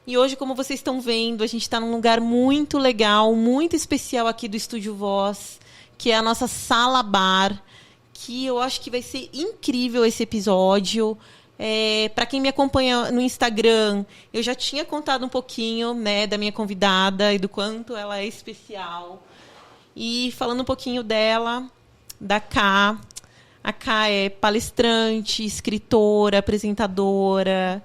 E hoje, como vocês estão vendo, a gente está num lugar muito legal, muito especial aqui do Estúdio Voz, que é a nossa sala bar, que eu acho que vai ser incrível esse episódio. Para quem me acompanha no Instagram, eu já tinha contado um pouquinho, né, da minha convidada e do quanto ela é especial. E falando um pouquinho dela, da Ká. A Ká é palestrante, escritora, apresentadora.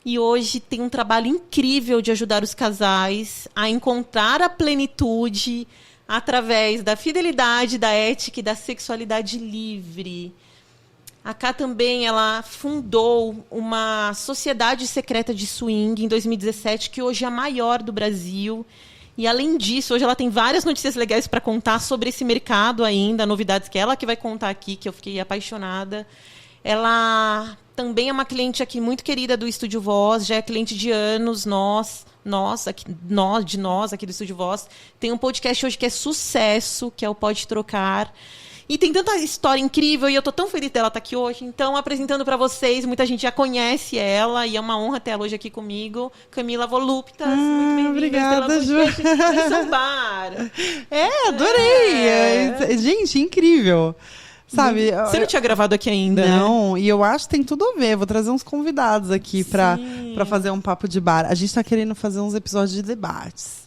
E hoje tem um trabalho incrível de ajudar os casais a encontrar a plenitude através da fidelidade, da ética e da sexualidade livre. A Ká também ela fundou uma sociedade secreta de swing em 2017, que hoje é a maior do Brasil. E, além disso, hoje ela tem várias notícias legais para contar sobre esse mercado ainda, novidades que ela que vai contar aqui, que eu fiquei apaixonada. Ela também é uma cliente aqui muito querida do Estúdio Voz, já é cliente de anos, nós aqui do Estúdio Voz. Tem um podcast hoje que é sucesso, que é o Pode Trocar. E tem tanta história incrível e eu tô tão feliz dela estar aqui hoje. Então, apresentando para vocês, muita gente já conhece ela e é uma honra ter ela hoje aqui comigo. Camila Voluptas, muito bem-vinda. Obrigada, Ju. Bar. Adorei. Gente, incrível. Sabe? Você não tinha gravado aqui ainda, Não, né? E eu acho que tem tudo a ver. Vou trazer uns convidados aqui pra fazer um papo de bar. A gente tá querendo fazer uns episódios de debates.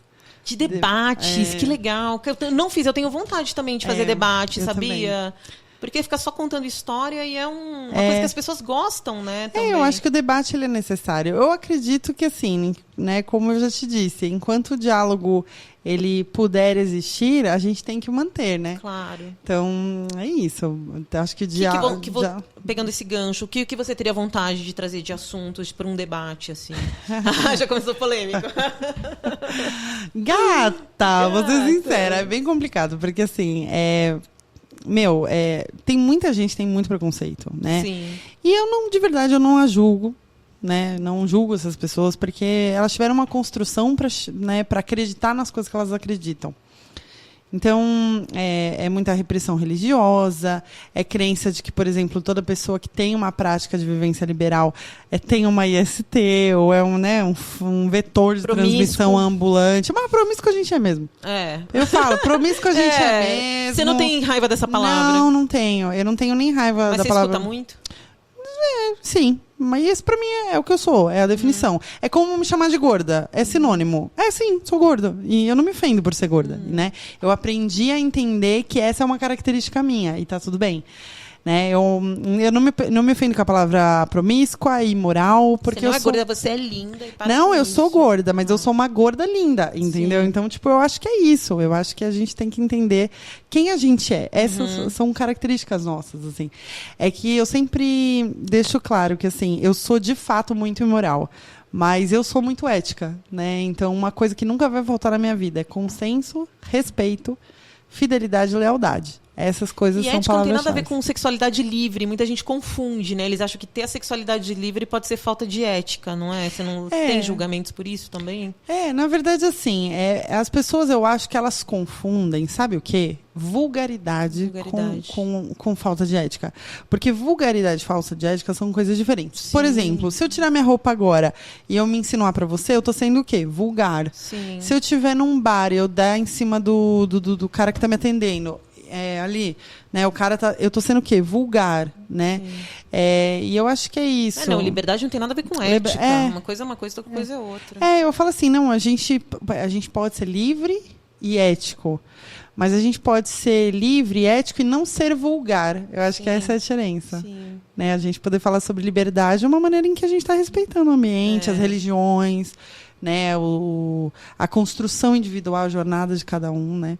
De debates, que legal. Eu não fiz, eu tenho vontade também de fazer debate, sabia? Também. Porque fica só contando história e é uma coisa que as pessoas gostam, né? Também. Eu acho que o debate ele é necessário. Eu acredito que, assim, né, como eu já te disse, enquanto o diálogo ele puder existir, a gente tem que manter, né? Claro. Então, é isso. Eu acho que o diálogo... Pegando esse gancho, o que você teria vontade de trazer de assuntos para um debate, assim? Já começou polêmico. Gata, vou ser sincera, é bem complicado, porque, assim, tem muita gente que tem muito preconceito, né? Sim. E de verdade, eu não a julgo, né? Não julgo essas pessoas, porque elas tiveram uma construção para acreditar nas coisas que elas acreditam. Então, é muita repressão religiosa, é crença de que, por exemplo, toda pessoa que tem uma prática de vivência liberal tem uma IST, ou é um vetor de transmissão ambulante. Mas promíscuo a gente é mesmo. Eu falo, promíscuo a gente é mesmo. Você não tem raiva dessa palavra? Não tenho. Eu não tenho nem raiva da palavra. Mas você escuta muito? Sim. Mas isso pra mim é o que eu sou, é a definição. É como me chamar de gorda, é sinônimo. Sim, sou gorda. E eu não me ofendo por ser gorda, né? Eu aprendi a entender que essa é uma característica minha e tá tudo bem. Né? Eu não me ofendo com a palavra promíscua e imoral, porque você não é gorda, você é linda. Não, eu sou gorda, mas eu sou uma gorda linda, entendeu? Sim. Então, eu acho que é isso. Eu acho que a gente tem que entender quem a gente é. Essas são características nossas, assim. É que eu sempre deixo claro que, assim, eu sou de fato muito imoral. Mas eu sou muito ética, né? Então, uma coisa que nunca vai voltar na minha vida é consenso, respeito, fidelidade e lealdade. Essas coisas são palavras-chave. E ética não tem nada a ver com sexualidade livre. Muita gente confunde, né? Eles acham que ter a sexualidade livre pode ser falta de ética, não é? Você não tem julgamentos por isso também? Na verdade, assim, as pessoas, eu acho que elas confundem, sabe o quê? Vulgaridade. Com falta de ética. Porque vulgaridade e falta de ética são coisas diferentes. Sim. Por exemplo, se eu tirar minha roupa agora e eu me insinuar pra você, eu tô sendo o quê? Vulgar. Sim. Se eu estiver num bar e eu der em cima do cara que tá me atendendo... ali, né? Eu tô sendo o quê? Vulgar, né? E eu acho que é isso. Liberdade não tem nada a ver com ética. Uma coisa é uma coisa, outra coisa é outra. Eu falo assim, não, a gente pode ser livre e ético, mas a gente pode ser livre e ético e não ser vulgar. Eu acho que essa é a diferença. Sim. Né? A gente poder falar sobre liberdade de uma maneira em que a gente está respeitando o ambiente, as religiões, né? A construção individual, a jornada de cada um, né?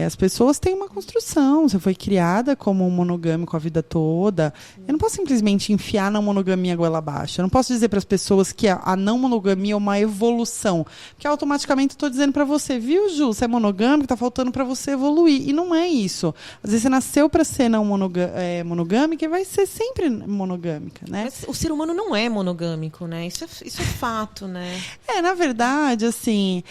As pessoas têm uma construção. Você foi criada como um monogâmico a vida toda. Eu não posso simplesmente enfiar na monogamia goela abaixo. Eu não posso dizer para as pessoas que a não monogamia é uma evolução. Porque automaticamente eu estou dizendo para você, viu, Ju, você é monogâmico, está faltando para você evoluir. E não é isso. Às vezes você nasceu para ser não monogâmica e vai ser sempre monogâmica, né? Mas o ser humano não é monogâmico, né? Isso é fato, né? Na verdade, assim,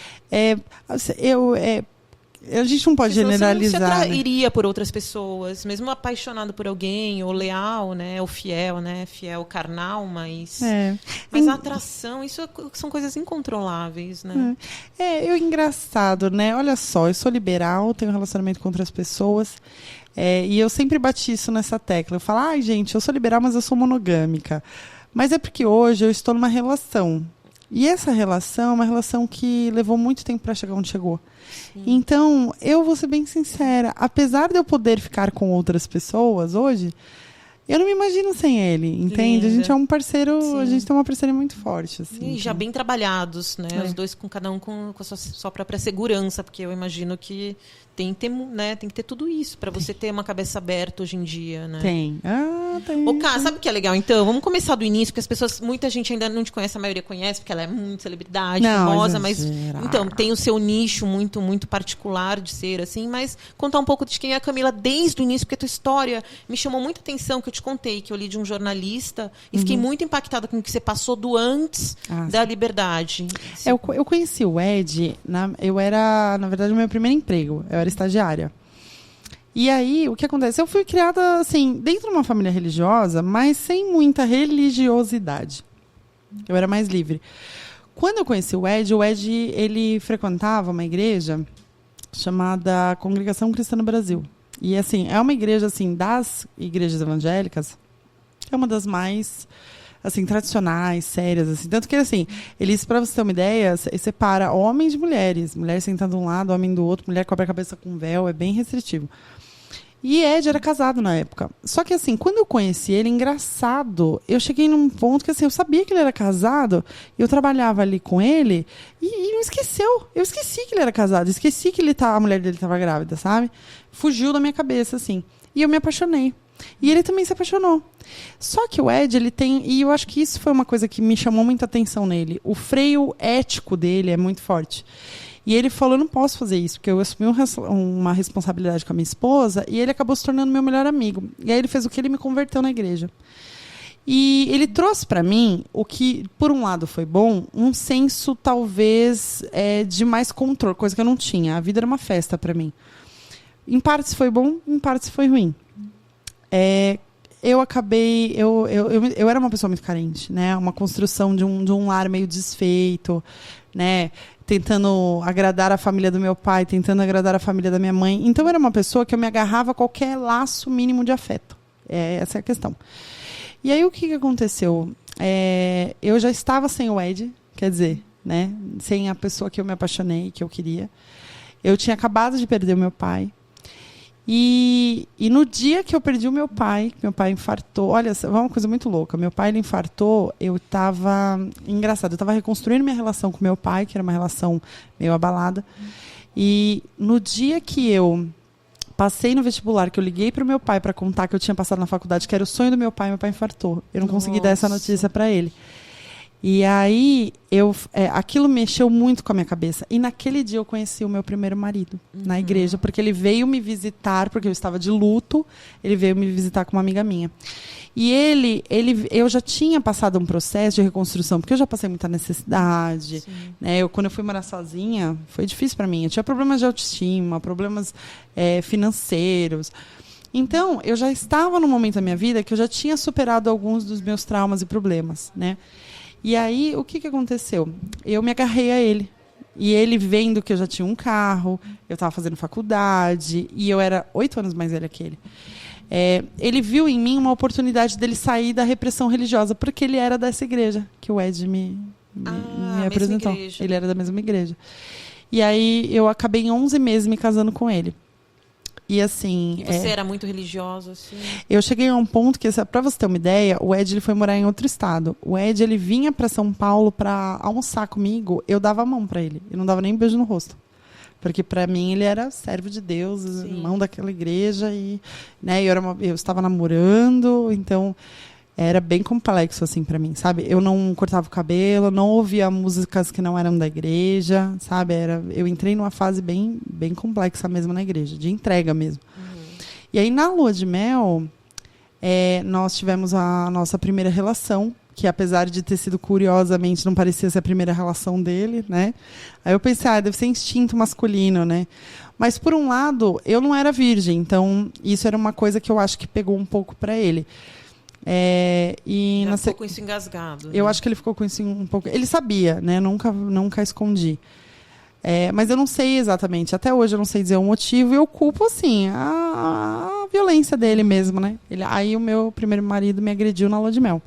A gente não pode generalizar. Você não se atrairia por outras pessoas, mesmo apaixonado por alguém, ou leal, né? Ou fiel, né? Fiel carnal, mas a atração, isso são coisas incontroláveis, né? Engraçado, né? Olha só, eu sou liberal, tenho relacionamento com outras pessoas. E eu sempre bati isso nessa tecla. Eu falo, gente, eu sou liberal, mas eu sou monogâmica. Mas é porque hoje eu estou numa relação. E essa relação é uma relação que levou muito tempo para chegar onde chegou. Sim. Então, eu vou ser bem sincera. Apesar de eu poder ficar com outras pessoas hoje, eu não me imagino sem ele, entende? Linda. A gente é um parceiro, sim. A gente tem uma parceria muito forte. Assim, e já bem trabalhados, né? Os dois com cada um com a sua própria segurança, porque eu imagino que tem que ter tudo isso para você ter uma cabeça aberta hoje em dia, né? Tem. Tem. Ô, Cá, sabe o que é legal? Então, vamos começar do início, porque muita gente ainda não te conhece, a maioria conhece, porque ela é muito celebridade, famosa, mas então, tem o seu nicho muito, muito particular de ser, assim, mas contar um pouco de quem é a Camila desde o início, porque a tua história me chamou muita atenção, que eu te contei, que eu li de um jornalista, e fiquei muito impactada com o que você passou do antes da Liberdade. Eu conheci o Ed, eu era, na verdade, o meu primeiro emprego. Eu era estagiária. E aí, o que acontece? Eu fui criada, assim, dentro de uma família religiosa, mas sem muita religiosidade. Eu era mais livre. Quando eu conheci o Ed, ele frequentava uma igreja chamada Congregação Cristã no Brasil. E, assim, é uma igreja, assim, das igrejas evangélicas, é uma das mais, assim, tradicionais, sérias, assim. Tanto que, assim, eles, para você ter uma ideia, separa homens de mulheres. Mulher sentada de um lado, homem do outro, mulher cobre a cabeça com véu, é bem restritivo. E Ed era casado na época. Só que, assim, quando eu conheci ele, engraçado, eu cheguei num ponto que, assim, eu sabia que ele era casado, eu trabalhava ali com ele, e me esqueceu. Eu esqueci que ele era casado, esqueci que a mulher dele estava grávida, sabe? Fugiu da minha cabeça, assim. E eu me apaixonei. E ele também se apaixonou. Só que o Ed, ele tem... E eu acho que isso foi uma coisa que me chamou muita atenção nele. O freio ético dele é muito forte. E ele falou, eu não posso fazer isso, porque eu assumi uma responsabilidade com a minha esposa, e ele acabou se tornando meu melhor amigo. E aí ele fez o que? Ele me converteu na igreja. E ele trouxe para mim, o que, por um lado, foi bom, um senso, talvez, de mais controle, coisa que eu não tinha. A vida era uma festa para mim. Em partes foi bom, em partes foi ruim. Eu acabei... Eu era uma pessoa muito carente, né? Uma construção de um lar meio desfeito, né? Tentando agradar a família do meu pai, tentando agradar a família da minha mãe. Então, eu era uma pessoa que eu me agarrava a qualquer laço mínimo de afeto. Essa é a questão. E aí, o que aconteceu? Eu já estava sem o Ed, quer dizer, né? Sem a pessoa que eu me apaixonei, que eu queria. Eu tinha acabado de perder o meu pai. E no dia que eu perdi o meu pai infartou. Olha, é uma coisa muito louca. Meu pai, ele infartou, eu estava... Engraçado, eu estava reconstruindo minha relação com meu pai, que era uma relação meio abalada. E no dia que eu passei no vestibular, que eu liguei para o meu pai para contar que eu tinha passado na faculdade, que era o sonho do meu pai infartou. Eu não consegui dar essa notícia para ele. E aí, aquilo mexeu muito com a minha cabeça. E naquele dia eu conheci o meu primeiro marido, na igreja, porque ele veio me visitar, porque eu estava de luto, ele veio me visitar com uma amiga minha. E eu já tinha passado um processo de reconstrução, porque eu já passei muita necessidade. Né? Quando eu fui morar sozinha, foi difícil para mim. Eu tinha problemas de autoestima, problemas financeiros. Então, eu já estava num momento da minha vida que eu já tinha superado alguns dos meus traumas e problemas, né? E aí, o que aconteceu? Eu me agarrei a ele. E ele, vendo que eu já tinha um carro, eu estava fazendo faculdade, e eu era 8 anos mais velha que ele. Ele viu em mim uma oportunidade dele sair da repressão religiosa, porque ele era dessa igreja que o Ed me apresentou. Igreja. Ele era da mesma igreja. E aí, eu acabei em 11 meses me casando com ele. E assim... E você era muito religiosa, assim? Eu cheguei a um ponto que, para você ter uma ideia, o Ed, ele foi morar em outro estado. O Ed, ele vinha para São Paulo para almoçar comigo, eu dava a mão para ele. Eu não dava nem um beijo no rosto. Porque para mim ele era servo de Deus, irmão daquela igreja. E, né, eu estava namorando, então... Era bem complexo, assim, pra mim, sabe? Eu não cortava o cabelo, não ouvia músicas que não eram da igreja, sabe? Eu entrei numa fase bem, bem complexa mesmo na igreja, de entrega mesmo. E aí, na lua de mel, nós tivemos a nossa primeira relação, que apesar de ter sido curiosamente, não parecia ser a primeira relação dele, né? Aí eu pensei, deve ser instinto masculino, né? Mas, por um lado, eu não era virgem, então isso era uma coisa que eu acho que pegou um pouco para ele. Já ficou com isso engasgado. Eu né? acho que ele ficou com isso um pouco... Ele sabia, né? Nunca escondi. Mas eu não sei exatamente, até hoje eu não sei dizer o motivo, e eu culpo, assim, a violência dele mesmo, né? Aí o meu primeiro marido me agrediu na lua de mel.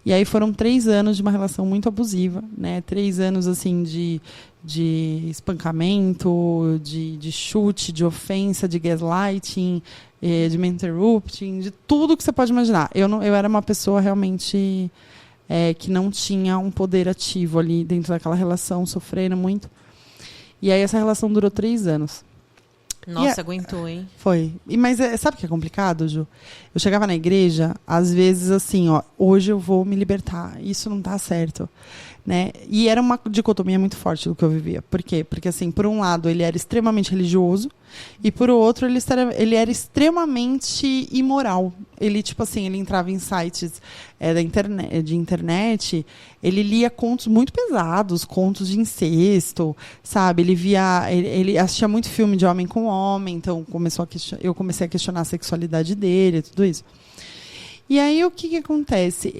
E aí foram 3 anos de uma relação muito abusiva, né? 3 anos, assim, de espancamento, de chute, de ofensa, de gaslighting, de me interrupting, de tudo que você pode imaginar. Eu era uma pessoa realmente que não tinha um poder ativo ali dentro daquela relação, sofrendo muito. E aí essa relação durou 3 anos. Nossa, aguentou, hein? Foi. Mas sabe o que é complicado, Ju? Eu chegava na igreja, às vezes assim, hoje eu vou me libertar. Isso não tá certo. Né? E era uma dicotomia muito forte do que eu vivia. Por quê? Porque, assim, por um lado, ele era extremamente religioso e, por outro, ele era extremamente imoral. Ele, tipo assim, ele entrava em sites de internet, ele lia contos muito pesados, contos de incesto, sabe? Ele assistia muito filme de homem com homem, então eu comecei a questionar a sexualidade dele, tudo isso. E aí, o que acontece?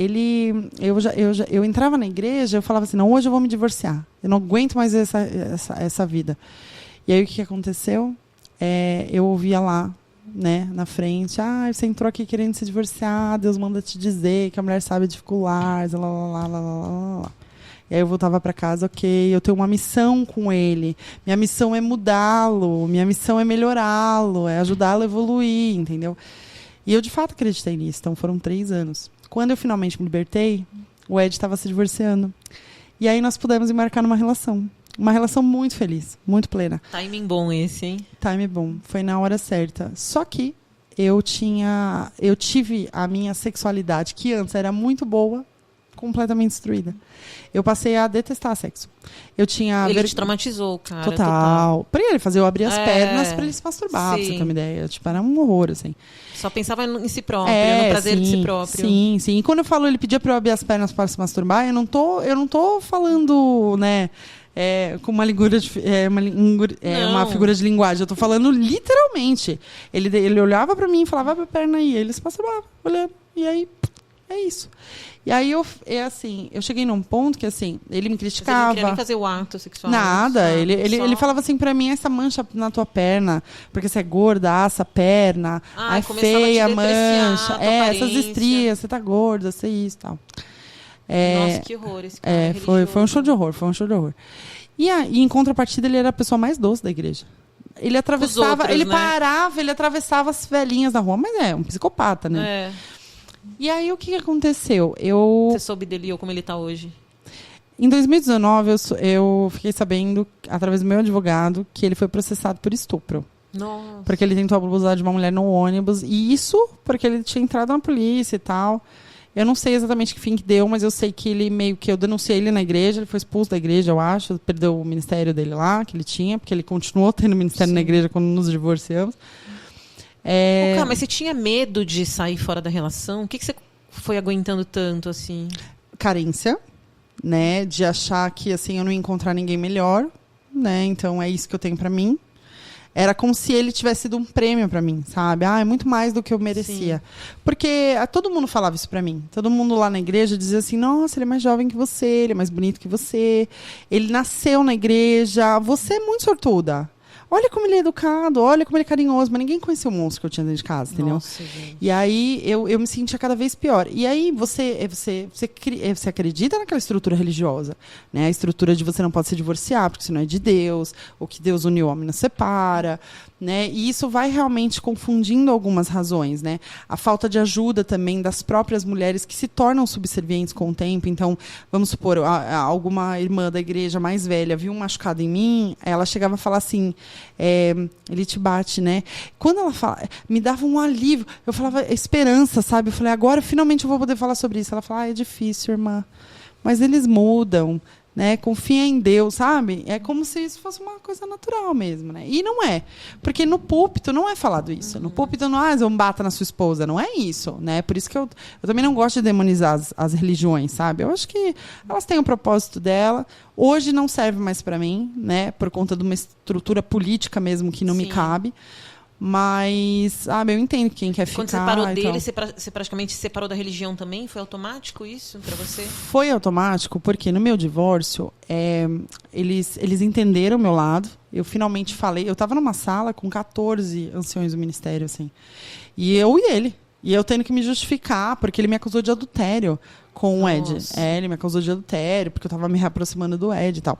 Eu entrava na igreja, eu falava assim, não, hoje eu vou me divorciar. Eu não aguento mais essa vida. E aí, o que aconteceu? Eu ouvia lá, né, na frente, você entrou aqui querendo se divorciar, Deus manda te dizer que a mulher sabe dificuldades, lá, lá, lá, lá, lá, lá. E aí eu voltava para casa, ok, eu tenho uma missão com ele. Minha missão é mudá-lo, minha missão é melhorá-lo, é ajudá-lo a evoluir, entendeu? E eu, de fato, acreditei nisso. Então, foram 3 anos. Quando eu finalmente me libertei, o Ed estava se divorciando. E aí, nós pudemos embarcar numa relação. Uma relação muito feliz, muito plena. Timing bom esse, hein? Timing bom. Foi na hora certa. Só que eu tive a minha sexualidade, que antes era muito boa, completamente destruída. Eu passei a detestar sexo. Ele te traumatizou, cara. Total. Pra ele fazer eu abrir as pernas pra ele se masturbar, pra você ter uma ideia. Tipo, era um horror, assim. Só pensava em si próprio, no prazer de si próprio. Sim, sim. E quando eu falo ele pedia pra eu abrir as pernas para se masturbar, eu não tô falando, né, com uma uma figura de linguagem. Eu tô falando literalmente. Ele olhava pra mim e falava, abre a perna aí. Ele se masturbava, olhando. E aí, é isso. E aí, eu cheguei num ponto que, assim, ele me criticava. Mas ele não queria nem fazer o ato sexual. Nada. Ele falava assim pra mim, essa mancha na tua perna, porque você é gorda, assa a perna, aí feia, mancha. Essas estrias, você tá gorda, você isso e tal. Nossa, que horror esse cara. Foi um show de horror, E em contrapartida, ele era a pessoa mais doce da igreja. Ele atravessava, parava, ele atravessava as velhinhas na rua, mas é um psicopata, né? E aí, o que aconteceu? Você soube dele ou como ele está hoje? Em 2019, eu fiquei sabendo, através do meu advogado, que ele foi processado por estupro. Nossa. Porque ele tentou abusar de uma mulher no ônibus. E isso porque ele tinha entrado na polícia e tal. Eu não sei exatamente que fim que deu, mas eu sei que eu denunciei ele na igreja, ele foi expulso da igreja, eu acho, perdeu o ministério dele lá, que ele tinha, porque ele continuou tendo ministério na igreja quando nos divorciamos. Mas você tinha medo de sair fora da relação? O que você foi aguentando tanto, assim? Carência, né? De achar que, assim, eu não ia encontrar ninguém melhor, né? Então, é isso que eu tenho pra mim. Era como se ele tivesse sido um prêmio pra mim, sabe? É muito mais do que eu merecia. Sim. Porque todo mundo falava isso pra mim. Todo mundo lá na igreja dizia assim, nossa, ele é mais jovem que você, ele é mais bonito que você. Ele nasceu na igreja, você é muito sortuda. Olha como ele é educado, olha como ele é carinhoso. Mas ninguém conhecia o monstro que eu tinha dentro de casa, entendeu? Nossa, gente. E aí eu me sentia cada vez pior. E aí você acredita naquela estrutura religiosa, né? A estrutura de você não pode se divorciar, porque senão é de Deus, ou que Deus uniu o homem não separa, né? E isso vai realmente confundindo algumas razões, né? A falta de ajuda também das próprias mulheres que se tornam subservientes com o tempo. Então, vamos supor, alguma irmã da igreja mais velha viu um machucado em mim, ela chegava a falar assim, ele te bate, né? Quando ela fala, me dava um alívio, eu falava, esperança, sabe? Eu falei, agora finalmente eu vou poder falar sobre isso. Ela fala, é difícil, irmã, mas eles mudam, né? Confia em Deus, sabe? É como se isso fosse uma coisa natural mesmo, né? E não é. Porque no púlpito não é falado isso. No púlpito não é, um bata na sua esposa. Não é isso, né? Por isso que eu também não gosto de demonizar as religiões, sabe? Eu acho que elas têm o propósito dela. Hoje não serve mais para mim, né? Por conta de uma estrutura política mesmo que não me cabe. Mas, sabe, eu entendo quem quer ficar. Quando você separou dele, você praticamente se separou da religião também? Foi automático isso para você? Foi automático, porque no meu divórcio, eles entenderam o meu lado. Eu finalmente falei. Eu estava numa sala com 14 anciões do ministério, assim. E eu e ele. E eu tendo que me justificar, porque ele me acusou de adultério com o Ed. Ele me acusou de adultério, porque eu estava me reaproximando do Ed e tal.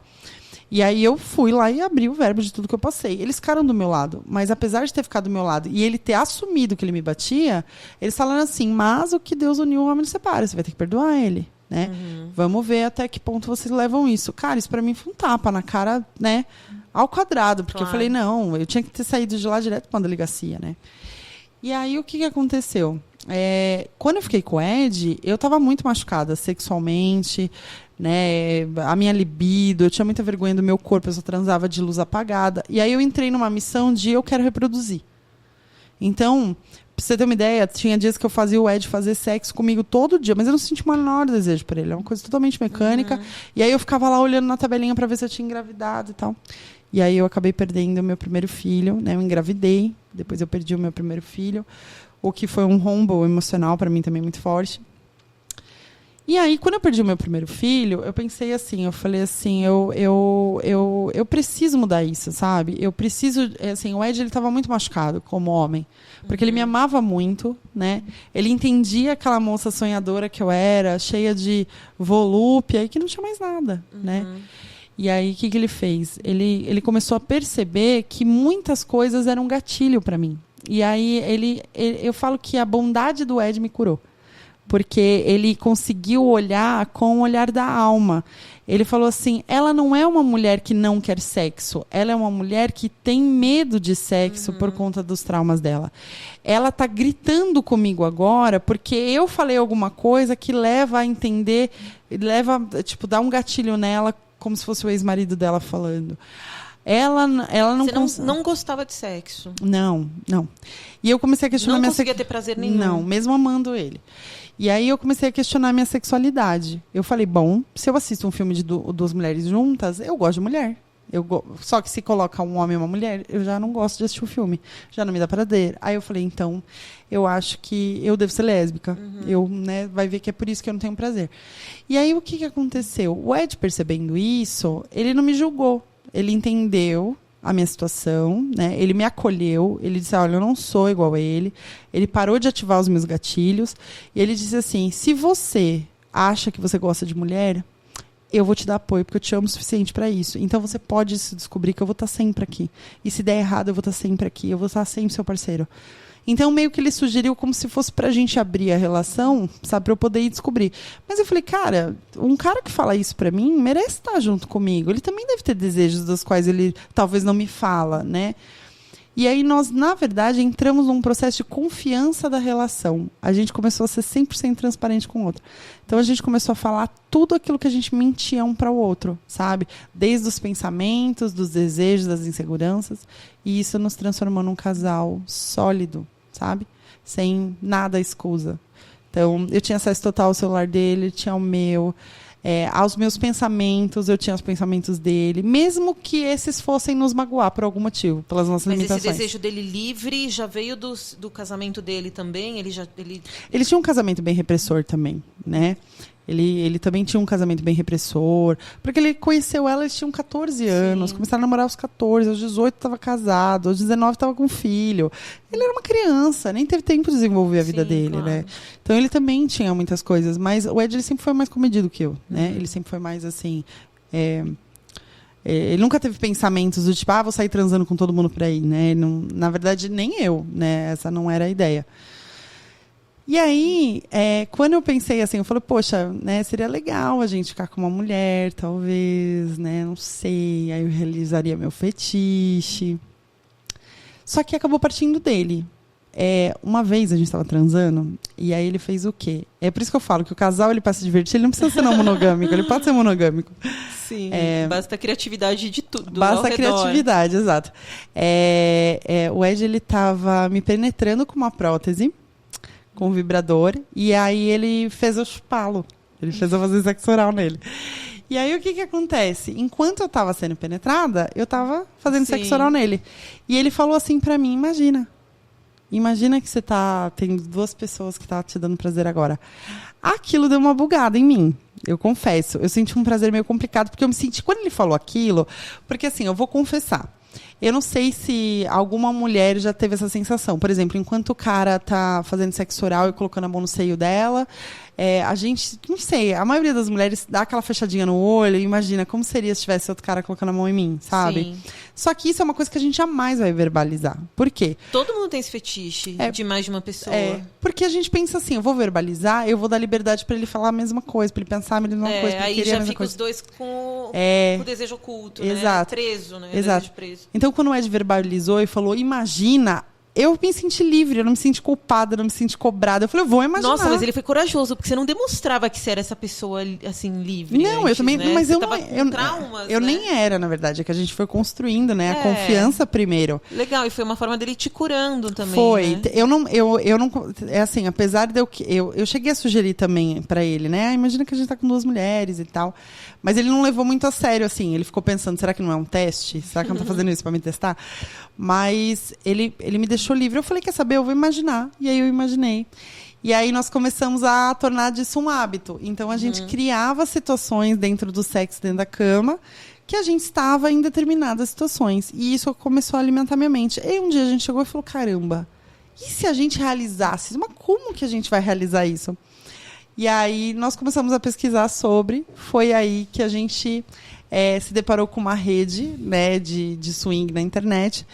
E aí eu fui lá e abri o verbo de tudo que eu passei. Eles ficaram do meu lado, mas apesar de ter ficado do meu lado e ele ter assumido que ele me batia, eles falaram assim, mas o que Deus uniu, o homem não separa, você vai ter que perdoar ele, né? Vamos ver até que ponto vocês levam isso. Cara, isso pra mim foi um tapa na cara, né? Ao quadrado, porque eu falei, não, eu tinha que ter saído de lá direto pra uma delegacia, né? E aí o que aconteceu? Quando eu fiquei com o Ed, eu tava muito machucada sexualmente, né, a minha libido, eu tinha muita vergonha do meu corpo, eu só transava de luz apagada. E aí eu entrei numa missão de eu quero reproduzir. Então, pra você ter uma ideia, tinha dias que eu fazia o Ed fazer sexo comigo todo dia, mas eu não sentia o menor desejo por ele. É uma coisa totalmente mecânica. E aí eu ficava lá olhando na tabelinha para ver se eu tinha engravidado e tal. E aí eu acabei perdendo o meu primeiro filho, né? Eu engravidei, depois eu perdi o meu primeiro filho, o que foi um rombo emocional para mim também muito forte. E aí, quando eu perdi o meu primeiro filho, eu pensei assim, eu falei assim, eu preciso mudar isso, sabe? Eu preciso, assim, o Ed, ele estava muito machucado como homem, porque ele me amava muito, né? Ele entendia aquela moça sonhadora que eu era, cheia de volúpia e que não tinha mais nada, né? E aí, o que ele fez? Ele começou a perceber que muitas coisas eram gatilho para mim. E aí, eu falo que a bondade do Ed me curou. Porque ele conseguiu olhar com o olhar da alma. Ele falou assim, ela não é uma mulher que não quer sexo, ela é uma mulher que tem medo de sexo por conta dos traumas dela. Ela está gritando comigo agora porque eu falei alguma coisa que leva a entender, dá um gatilho nela, como se fosse o ex-marido dela falando. Ela não... Você não gostava de sexo? Não. E eu comecei a questionar... Não conseguia ter prazer nenhum? Não, mesmo amando ele. E aí eu comecei a questionar minha sexualidade. Eu falei, bom, se eu assisto um filme de duas mulheres juntas, eu gosto de mulher. Só que se coloca um homem e uma mulher, eu já não gosto de assistir o filme. Já não me dá prazer. Aí eu falei, então, eu acho que eu devo ser lésbica. Vai ver que é por isso que eu não tenho prazer. E aí o que aconteceu? O Ed, percebendo isso, ele não me julgou. Ele entendeu a minha situação, né? Ele me acolheu, ele disse, olha, eu não sou igual a ele. Ele parou de ativar os meus gatilhos e ele disse assim, se você acha que você gosta de mulher, eu vou te dar apoio, porque eu te amo o suficiente para isso. Então você pode se descobrir que eu vou estar sempre aqui. E se der errado, eu vou estar sempre aqui, eu vou estar sempre seu parceiro. Então, meio que ele sugeriu como se fosse pra gente abrir a relação, sabe, pra eu poder ir descobrir. Mas eu falei, cara, um cara que fala isso pra mim merece estar junto comigo. Ele também deve ter desejos dos quais ele talvez não me fala, né? E aí nós, na verdade, entramos num processo de confiança da relação. A gente começou a ser 100% transparente com o outro. Então, a gente começou a falar tudo aquilo que a gente mentia um para o outro, sabe? Desde os pensamentos, dos desejos, das inseguranças. E isso nos transformou num casal sólido, sabe? Sem nada escusa. Então, eu tinha acesso total ao celular dele, ele tinha o meu. Aos meus pensamentos, eu tinha os pensamentos dele, mesmo que esses fossem nos magoar por algum motivo, pelas nossas limitações. Mas esse desejo dele livre já veio do casamento dele também? Ele tinha um casamento bem repressor também, né? Ele também tinha um casamento bem repressor, porque ele conheceu ela, eles tinham 14 anos, começaram a namorar aos 14, aos 18 estava casado, aos 19 estava com filho. Ele era uma criança, nem teve tempo de desenvolver a vida dele, claro, né? Então ele também tinha muitas coisas, mas o Ed ele sempre foi mais comedido que eu, né? Ele sempre foi mais assim... ele nunca teve pensamentos do tipo, vou sair transando com todo mundo por aí, né? Não, na verdade, nem eu, né? Essa não era a ideia. E aí, quando eu pensei assim, eu falei, poxa, né, seria legal a gente ficar com uma mulher, talvez, né, não sei, aí eu realizaria meu fetiche. Só que acabou partindo dele. uma vez a gente tava transando, e aí ele fez o quê? É por isso que eu falo que o casal, ele pra se divertir, ele não precisa ser não monogâmico, ele pode ser monogâmico. Sim, basta a criatividade de tudo. Basta a criatividade, exato. O Ed, ele tava me penetrando com uma prótese, com um vibrador, e aí ele fez eu chupá-lo. Ele fez eu fazer sexo oral nele. E aí, o que acontece? Enquanto eu tava sendo penetrada, eu tava fazendo sexo oral nele. E ele falou assim pra mim, imagina que você tem 2 pessoas que tá te dando prazer agora. Aquilo deu uma bugada em mim, eu confesso. Eu senti um prazer meio complicado, porque eu me senti... Quando ele falou aquilo... Porque assim, eu vou confessar. Eu não sei se alguma mulher já teve essa sensação. Por exemplo, enquanto o cara tá fazendo sexo oral e colocando a mão no seio dela, a gente, não sei, a maioria das mulheres dá aquela fechadinha no olho e imagina como seria se tivesse outro cara colocando a mão em mim, sabe? Sim. Só que isso é uma coisa que a gente jamais vai verbalizar. Por quê? Todo mundo tem esse fetiche de mais de uma pessoa. Porque a gente pensa assim, eu vou verbalizar, eu vou dar liberdade pra ele falar a mesma coisa, pra ele pensar a mesma coisa, pra ele aí querer a já mesma fica coisa. os dois com o desejo oculto, Exato. né? Preso, né? Exato. Desejo preso. Então, quando o Ed verbalizou e falou, imagina, eu me senti livre, eu não me senti culpada, eu não me senti cobrada. Eu falei, eu vou imaginar. Nossa, mas ele foi corajoso, porque você não demonstrava que você era essa pessoa, assim, livre. Não, antes, eu também, né? mas você eu tava não, com traumas, eu né? nem era, na verdade, é que a gente foi construindo, né, a confiança primeiro. Legal, e foi uma forma dele te curando também. Foi, né? eu não, é assim, apesar de eu cheguei a sugerir também pra ele, né, imagina que a gente tá com 2 mulheres e tal, mas ele não levou muito a sério, assim, ele ficou pensando, será que não é um teste? Será que eu não tô fazendo isso pra me testar? Mas ele me deixou livre, eu falei, quer saber, eu vou imaginar, e aí eu imaginei. E aí nós começamos a tornar disso um hábito. Então a gente criava situações dentro do sexo, dentro da cama, que a gente estava em determinadas situações. E isso começou a alimentar minha mente. E um dia a gente chegou e falou, caramba, e se a gente realizasse? Mas como que a gente vai realizar isso? E aí nós começamos a pesquisar sobre. Foi aí que a gente se deparou com uma rede, né, de swing na internet.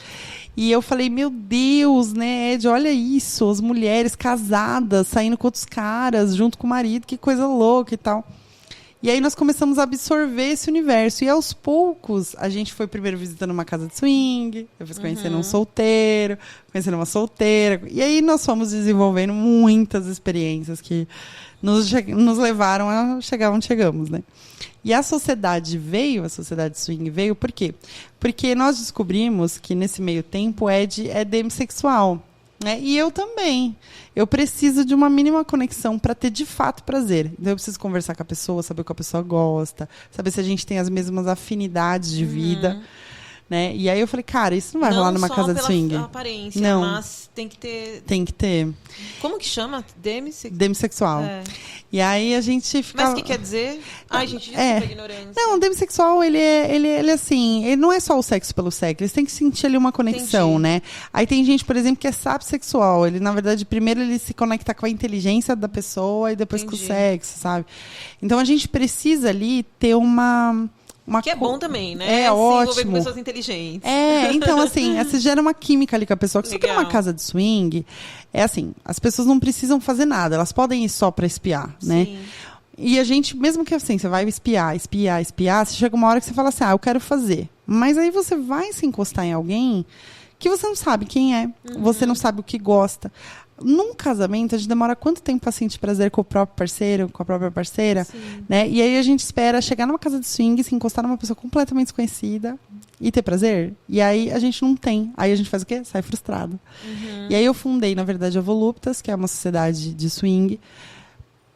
E eu falei, meu Deus, né, Ed, olha isso, as mulheres casadas, saindo com outros caras, junto com o marido, que coisa louca e tal. E aí nós começamos a absorver esse universo. E aos poucos, a gente foi primeiro visitando uma casa de swing, depois conhecendo um solteiro, conhecendo uma solteira. E aí nós fomos desenvolvendo muitas experiências que nos levaram a chegar onde chegamos, né? E a sociedade swing veio por quê? Porque nós descobrimos que nesse meio tempo o Ed é demissexual, né? E eu também. Eu preciso de uma mínima conexão para ter de fato prazer. Então eu preciso conversar com a pessoa, saber o que a pessoa gosta, saber se a gente tem as mesmas afinidades de vida. Né? E aí eu falei, cara, isso não vai rolar numa casa de swing. Não só pela aparência, não. mas tem que ter... Tem que ter. Como que chama? Demissexual. E aí a gente fica... Mas o que quer dizer? Ai, gente, desculpa a ignorância. Não, o demissexual, ele assim, ele não é só o sexo pelo sexo, eles têm que sentir ali uma conexão, né? Aí tem gente, por exemplo, que é sapsexual. Ele, na verdade, primeiro ele se conecta com a inteligência da pessoa e depois com o sexo, sabe? Então a gente precisa ali ter uma que é bom também, né? É ótimo. Se envolver com pessoas inteligentes. Então assim, você gera uma química ali com a pessoa. Só que numa casa de swing, é assim, as pessoas não precisam fazer nada, elas podem ir só pra espiar, né? Sim. E a gente, mesmo que assim, você vai espiar, você chega uma hora que você fala assim, eu quero fazer. Mas aí você vai se encostar em alguém que você não sabe quem é, você não sabe o que gosta. Num casamento, a gente demora quanto tempo para sentir prazer com o próprio parceiro, com a própria parceira, né? E aí a gente espera chegar numa casa de swing, se encostar numa pessoa completamente desconhecida e ter prazer. E aí a gente não tem. Aí a gente faz o quê? Sai frustrado. E aí eu fundei, na verdade, a Voluptas, que é uma sociedade de swing,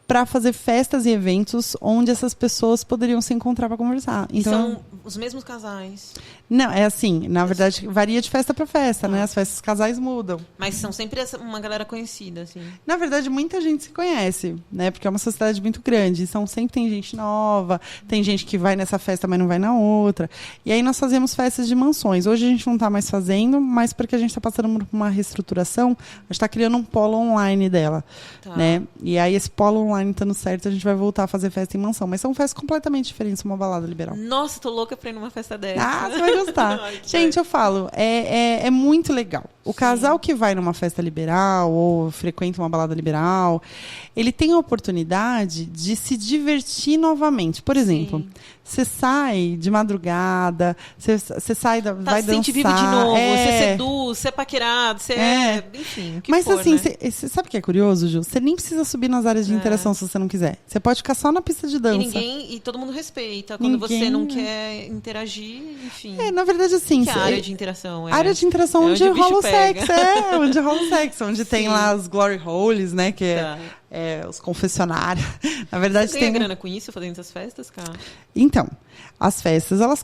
para fazer festas e eventos onde essas pessoas poderiam se encontrar para conversar. E então, são os mesmos casais? Não, é assim, na verdade, varia de festa para festa, né? As festas casais mudam. Mas são sempre uma galera conhecida, assim? Na verdade, muita gente se conhece, né? Porque é uma sociedade muito grande. Então, sempre tem gente nova, tem gente que vai nessa festa, mas não vai na outra. E aí nós fazemos festas de mansões. Hoje a gente não está mais fazendo, mas porque a gente está passando por uma reestruturação, a gente está criando um polo online dela, né? E aí esse polo online estando certo, a gente vai voltar a fazer festa em mansão. Mas são festas completamente diferentes, uma balada liberal. Nossa, tô louca pra ir numa festa dessa. Ah, você vai gostar. Gente, eu falo, é muito legal. O casal que vai numa festa liberal ou frequenta uma balada liberal, ele tem a oportunidade de se divertir novamente. Por exemplo, você sai de madrugada, você sai, vai dançar. Você vive de novo, você seduz, você é paquerado, você enfim, o que Mas for, assim, né? você sabe o que é curioso, Ju? Você nem precisa subir nas áreas de interação se você não quiser. Você pode ficar só na pista de dança. E todo mundo respeita. Quando você não quer interagir, enfim. Na verdade, assim... Que é a área de interação? Área de interação onde rola o sexo. Onde rola o sexo. Onde tem lá os glory holes, né? Que é os confessionários. Na verdade, você ganha grana com isso, fazendo essas festas, cara? Então, as festas, elas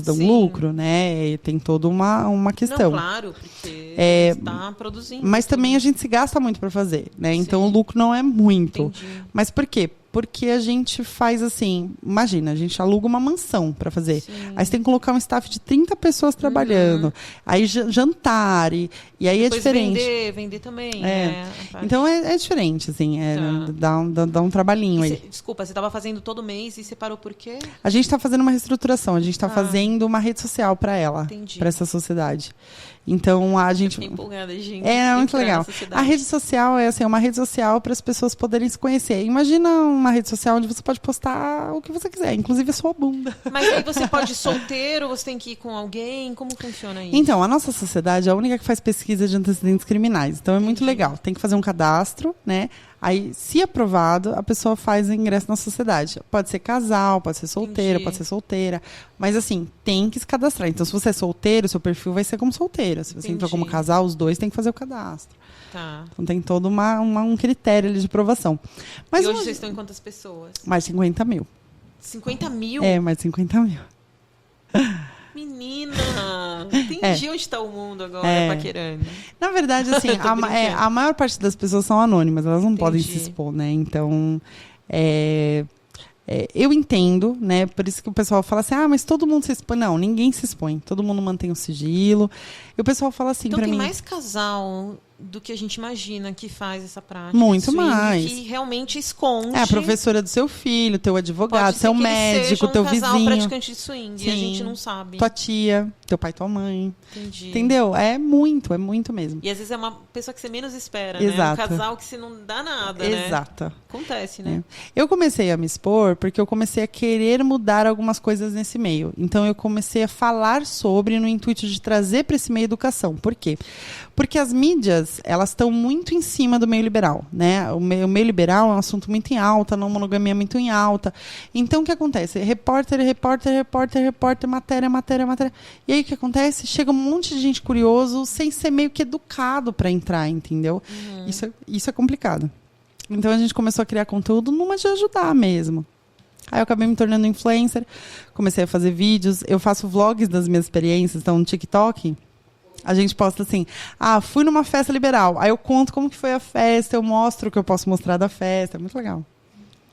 dão lucro, né? E tem toda uma questão. Não, claro, porque está produzindo. Mas também a gente se gasta muito para fazer, né? Então, o lucro não é muito. Entendi. Mas por quê? Porque a gente faz assim, imagina, a gente aluga uma mansão para fazer. Sim. Aí você tem que colocar um staff de 30 pessoas trabalhando. Aí jantar, e aí depois é diferente. Vender também. Né? Então é diferente, assim, dá um trabalhinho aí. Desculpa, você estava fazendo todo mês e você parou por quê? A gente está fazendo uma reestruturação, a gente está fazendo uma rede social para ela, para essa sociedade. Então a gente. Fiquei empolgada, gente. É muito legal. A rede social é assim, uma rede social para as pessoas poderem se conhecer. Imagina uma rede social onde você pode postar o que você quiser, inclusive a sua bunda. Mas aí você pode ir solteiro, você tem que ir com alguém, como funciona isso? Então, a nossa sociedade é a única que faz pesquisa de antecedentes criminais. Então é muito legal. Tem que fazer um cadastro, né? Aí, se aprovado, a pessoa faz o ingresso na sociedade. Pode ser casal, pode ser solteiro, pode ser solteira. Mas, assim, tem que se cadastrar. Então, se você é solteiro, seu perfil vai ser como solteiro. Se você entrou como casal, os dois têm que fazer o cadastro. Tá. Então, tem todo um critério ali de aprovação. Mas e hoje vocês estão em quantas pessoas? Mais de 50 mil. 50 mil? Mais de 50 mil. Menina, entendi onde está o mundo agora, paquerando. Na verdade, assim, a maior parte das pessoas são anônimas, elas não podem se expor, né? Então, eu entendo, né? Por isso que o pessoal fala assim, mas todo mundo se expõe. Não, ninguém se expõe, todo mundo mantém o sigilo. E o pessoal fala assim, então, pra mim... Então tem mais casal do que a gente imagina que faz essa prática. Muito mais. Que realmente esconde. A professora do seu filho, teu advogado, seu médico, teu vizinho. Pode ser praticante de swing. Sim. E a gente não sabe. Tua tia, teu pai, tua mãe. Entendi. Entendeu? É muito mesmo. E às vezes é uma pessoa que você menos espera, Exato. né? Um casal que você não dá nada, né? Exato. Acontece, né? Eu comecei a me expor porque eu comecei a querer mudar algumas coisas nesse meio. Então, eu comecei a falar sobre no intuito de trazer para esse meio educação. Por quê? Porque as mídias, elas estão muito em cima do meio liberal, né? O meio liberal é um assunto muito em alta, não monogamia muito em alta. Então, o que acontece? Repórter, matéria. E aí, o que acontece? Chega um monte de gente curioso, sem ser meio que educado para entrar, entendeu? Isso é complicado. Então, a gente começou a criar conteúdo numa de ajudar mesmo. Aí eu acabei me tornando influencer, comecei a fazer vídeos, eu faço vlogs das minhas experiências, então no TikTok... A gente posta assim, fui numa festa liberal. Aí eu conto como que foi a festa, eu mostro o que eu posso mostrar da festa. É muito legal.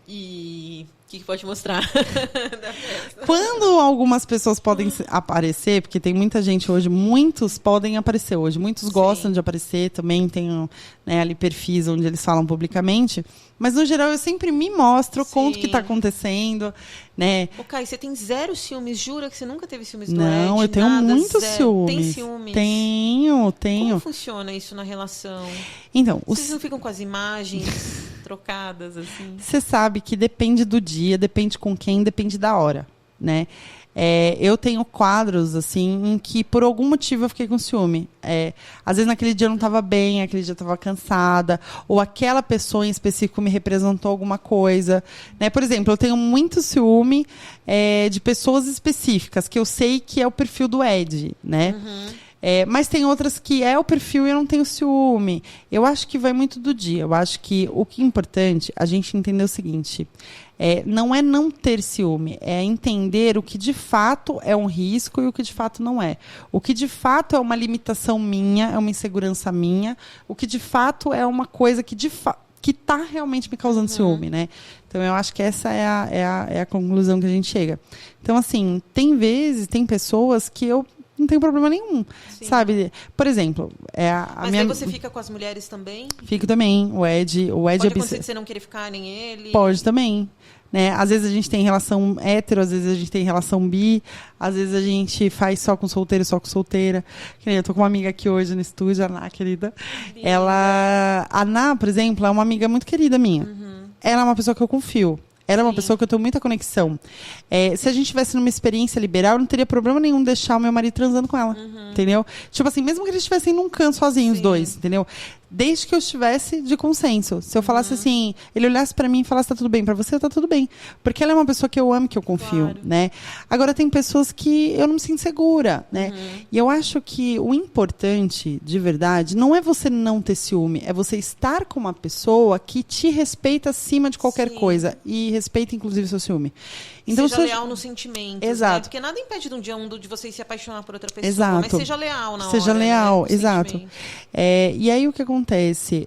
E o que pode mostrar da festa? Quando algumas pessoas podem aparecer, porque tem muita gente hoje, muitos podem aparecer hoje. Muitos gostam de aparecer, também tem ali perfis onde eles falam publicamente. Mas, no geral, eu sempre me mostro, conto o que está acontecendo, né? Kai, você tem 0 ciúmes? Jura que você nunca teve ciúmes do Ed? Não, eu tenho muitos ciúmes. Tem ciúmes? Tenho. Como funciona isso na relação? Então, vocês não ficam com as imagens trocadas, assim? Você sabe que depende do dia, depende com quem, depende da hora, né? Eu tenho quadros, assim, em que por algum motivo eu fiquei com ciúme. Às vezes naquele dia eu não estava bem, aquele dia eu estava cansada, ou aquela pessoa em específico me representou alguma coisa, né? Por exemplo, eu tenho muito ciúme de pessoas específicas, que eu sei que é o perfil do Ed, né? Mas tem outras que é o perfil e eu não tenho ciúme. Eu acho que vai muito do dia. Eu acho que o que é importante a gente entender o seguinte: não é não ter ciúme, é entender o que de fato é um risco e o que de fato não é. O que de fato é uma limitação minha, é uma insegurança minha. O que de fato é uma coisa que está realmente me causando ciúme, né? Então, eu acho que essa é a conclusão que a gente chega. Então, assim, tem pessoas que eu não tem problema nenhum, sabe? Por exemplo, Mas aí você fica com as mulheres também? Fico também. O Ed pode acontecer de você não querer ficar, nem ele? Pode também. né? Às vezes a gente tem relação hétero, às vezes a gente tem relação bi, às vezes a gente faz só com solteiro, só com solteira. Eu tô com uma amiga aqui hoje no estúdio, a Ná, querida. A Ná, por exemplo, é uma amiga muito querida minha. Ela é uma pessoa que eu confio. Ela é uma pessoa que eu tenho muita conexão. Se a gente tivesse numa experiência liberal, eu não teria problema nenhum deixar o meu marido transando com ela. Entendeu? Tipo assim, mesmo que eles estivessem num canto sozinhos, os dois, entendeu? Desde que eu estivesse de consenso. Se eu falasse assim, ele olhasse pra mim e falasse, tá tudo bem pra você, tá tudo bem. Porque ela é uma pessoa que eu amo, que eu confio, né? Agora, tem pessoas que eu não me sinto segura, né? E eu acho que o importante, de verdade, não é você não ter ciúme, é você estar com uma pessoa que te respeita acima de qualquer coisa. E respeita, inclusive, o seu ciúme. Então, seja leal no sentimento. Exato. Né? Porque nada impede de um dia de você se apaixonar por outra pessoa. Exato. Mas seja leal na hora. Seja leal, né? exato. E aí o que acontece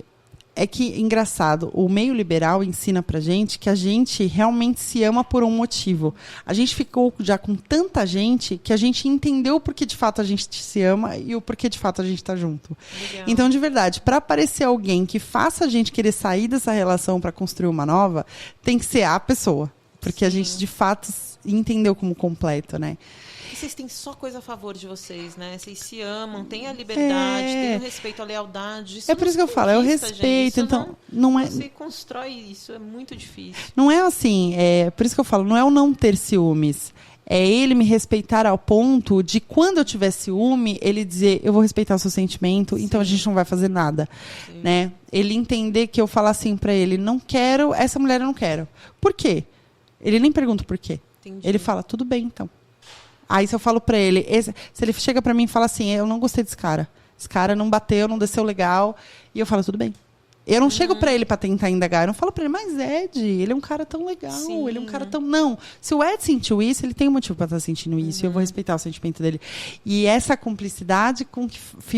é que, engraçado, o meio liberal ensina pra gente que a gente realmente se ama por um motivo. A gente ficou já com tanta gente que a gente entendeu o porquê de fato a gente se ama e o porquê de fato a gente tá junto. Legal. Então, de verdade, pra aparecer alguém que faça a gente querer sair dessa relação pra construir uma nova, tem que ser a pessoa. Porque a gente, de fato, entendeu como completo, né? E vocês têm só coisa a favor de vocês, né? Vocês se amam, têm a liberdade, têm o respeito, a lealdade. Isso por isso que eu falo, é o respeito. Então, não é... Você constrói isso, é muito difícil. Não é assim, por isso que eu falo, não é o não ter ciúmes. É ele me respeitar ao ponto de, quando eu tiver ciúme, ele dizer, eu vou respeitar o seu sentimento, então a gente não vai fazer nada, né? Ele entender que eu falar assim pra ele, não quero, essa mulher eu não quero. Por quê? Ele nem pergunta por quê. Entendi. Ele fala, tudo bem, então. Aí se eu falo pra ele, se ele chega pra mim e fala assim, eu não gostei desse cara. Esse cara não bateu, não desceu legal. E eu falo, tudo bem. Eu não chego pra ele pra tentar indagar. Eu não falo pra ele, mas Ed, ele é um cara tão legal. Ele é um cara tão... Não. Se o Ed sentiu isso, ele tem um motivo pra estar sentindo isso. E eu vou respeitar o sentimento dele. E essa cumplicidade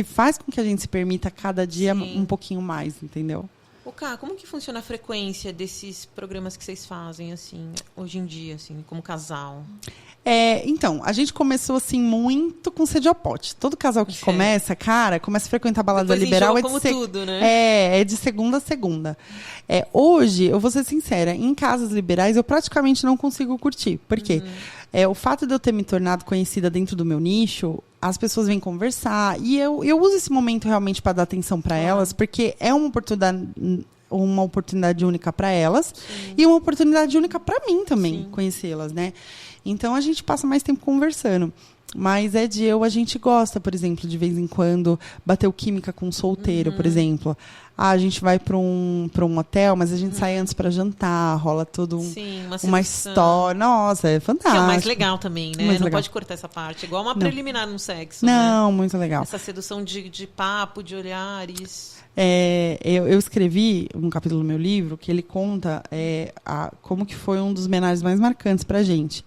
faz com que a gente se permita cada dia um pouquinho mais, entendeu? Ô, Ká, como que funciona a frequência desses programas que vocês fazem, assim, hoje em dia, assim, como casal? Então, a gente começou, assim, muito com sede ao pote. Todo casal que começa a frequentar a balada liberal tudo, né? É de segunda a segunda. Hoje, eu vou ser sincera, em casas liberais eu praticamente não consigo curtir. Por quê? O fato de eu ter me tornado conhecida dentro do meu nicho, as pessoas vêm conversar. E eu uso esse momento realmente para dar atenção para elas, porque é uma oportunidade única para elas e uma oportunidade única para mim também, conhecê-las, né? Então, a gente passa mais tempo conversando. Mas a gente gosta, por exemplo, de vez em quando, bater química com um solteiro, por exemplo. A gente vai para um hotel, mas a gente sai antes para jantar, rola tudo uma história. Nossa, é fantástico. Que é o mais legal também, né? Não pode cortar essa parte. Igual uma preliminar no sexo. Não, né? Muito legal. Essa sedução de papo, de olhares. Eu escrevi um capítulo no meu livro que ele conta como que foi um dos homenagens mais marcantes pra gente.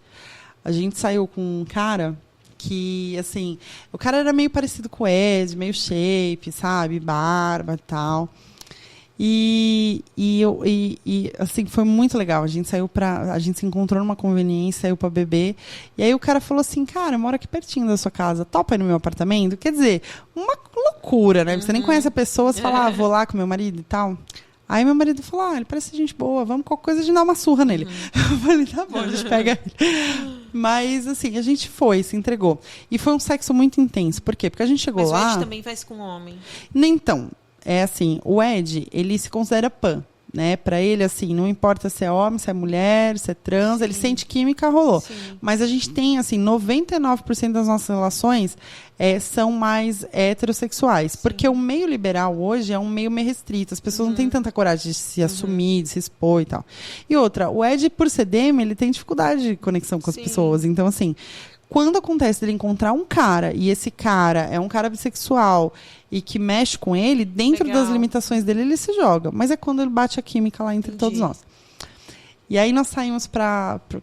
A gente saiu com um cara que, assim, o cara era meio parecido com o Ed, meio shape, sabe? Barba e tal. E assim, foi muito legal. A gente se encontrou numa conveniência, saiu pra beber. E aí o cara falou assim, cara, eu moro aqui pertinho da sua casa, topa aí no meu apartamento? Quer dizer, uma loucura, né? Você nem conhece a pessoa, você fala, vou lá com meu marido e tal. Aí meu marido falou, ele parece gente boa, vamos qualquer coisa a gente dá uma surra nele. Eu falei, tá bom, a gente pega ele. Mas, assim, a gente se entregou. E foi um sexo muito intenso. Por quê? Porque a gente chegou lá... Mas o Ed também faz com homem. Então, assim, o Ed, ele se considera pan, né? Pra ele, assim, não importa se é homem, se é mulher, se é trans, ele sente química, rolou. Mas a gente tem, assim, 99% das nossas relações são mais heterossexuais. Porque o meio liberal hoje é um meio restrito. As pessoas não têm tanta coragem de se assumir, de se expor e tal. E outra, o Ed, por ser DM, ele tem dificuldade de conexão com as pessoas. Então, assim, quando acontece dele encontrar um cara, e esse cara é um cara bissexual e que mexe com ele, dentro das limitações dele, ele se joga. Mas é quando ele bate a química lá entre todos nós. E aí nós saímos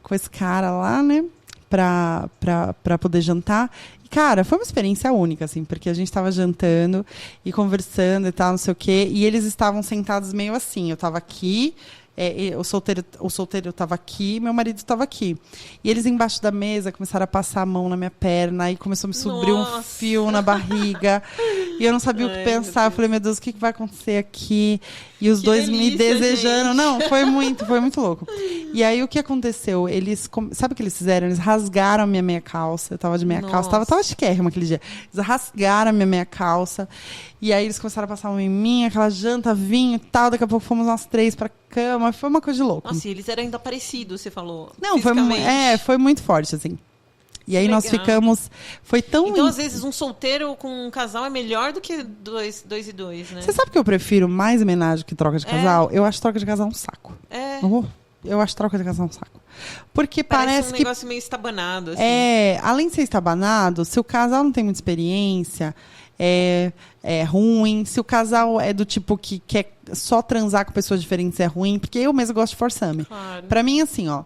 com esse cara lá, né? Pra poder jantar. E, cara, foi uma experiência única, assim, porque a gente tava jantando e conversando e tal, não sei o quê. E eles estavam sentados meio assim. Eu tava aqui... o solteiro estava aqui, meu marido estava aqui. E eles embaixo da mesa começaram a passar a mão na minha perna, aí começou a me subir um fio na barriga. E eu não sabia o que pensar. Eu falei, meu Deus, o que vai acontecer aqui? E os Que dois delícia, me desejando. gente. Não, foi muito louco. E aí, o que aconteceu? Sabe o que eles fizeram? Eles rasgaram a minha meia calça. Eu tava de meia calça. Tava chiquérrima aquele dia. Eles rasgaram a minha meia calça. E aí, eles começaram a passar uma em mim, aquela janta, vinho e tal. Daqui a pouco fomos nós 3 pra cama. Foi uma coisa de louco. Nossa, e eles eram ainda parecidos, você falou. Não, foi muito forte, assim. E aí Legal. nós ficamos... Foi tão... Então, às vezes, um solteiro com um casal é melhor do que dois e dois, né? Você sabe que eu prefiro mais homenagem que troca de casal? Eu acho troca de casal um saco. Eu acho troca de casal um saco. Porque parece um que... negócio meio estabanado, assim. Além de ser estabanado, se o casal não tem muita experiência, é ruim. Se o casal é do tipo que quer só transar com pessoas diferentes, é ruim. Porque eu mesmo gosto de forçame. Claro. Pra mim, assim, ó...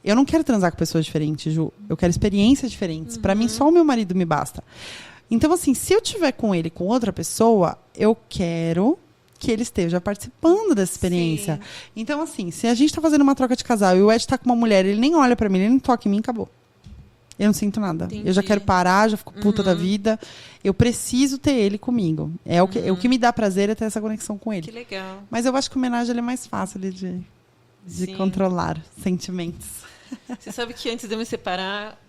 Eu não quero transar com pessoas diferentes, Ju. Eu quero experiências diferentes. Pra mim, só o meu marido me basta. Então, assim, se eu tiver com ele, com outra pessoa, eu quero que ele esteja participando dessa experiência. Sim. Então, assim, se a gente tá fazendo uma troca de casal e o Ed tá com uma mulher, ele nem olha pra mim, ele nem toca em mim, acabou. Eu não sinto nada. Entendi. Eu já quero parar, já fico puta da vida. Eu preciso ter ele comigo. O que me dá prazer é ter essa conexão com ele. Que legal. Mas eu acho que a homenagem ele é mais fácil ali de Sim. controlar sentimentos. Você sabe que antes de eu me separar,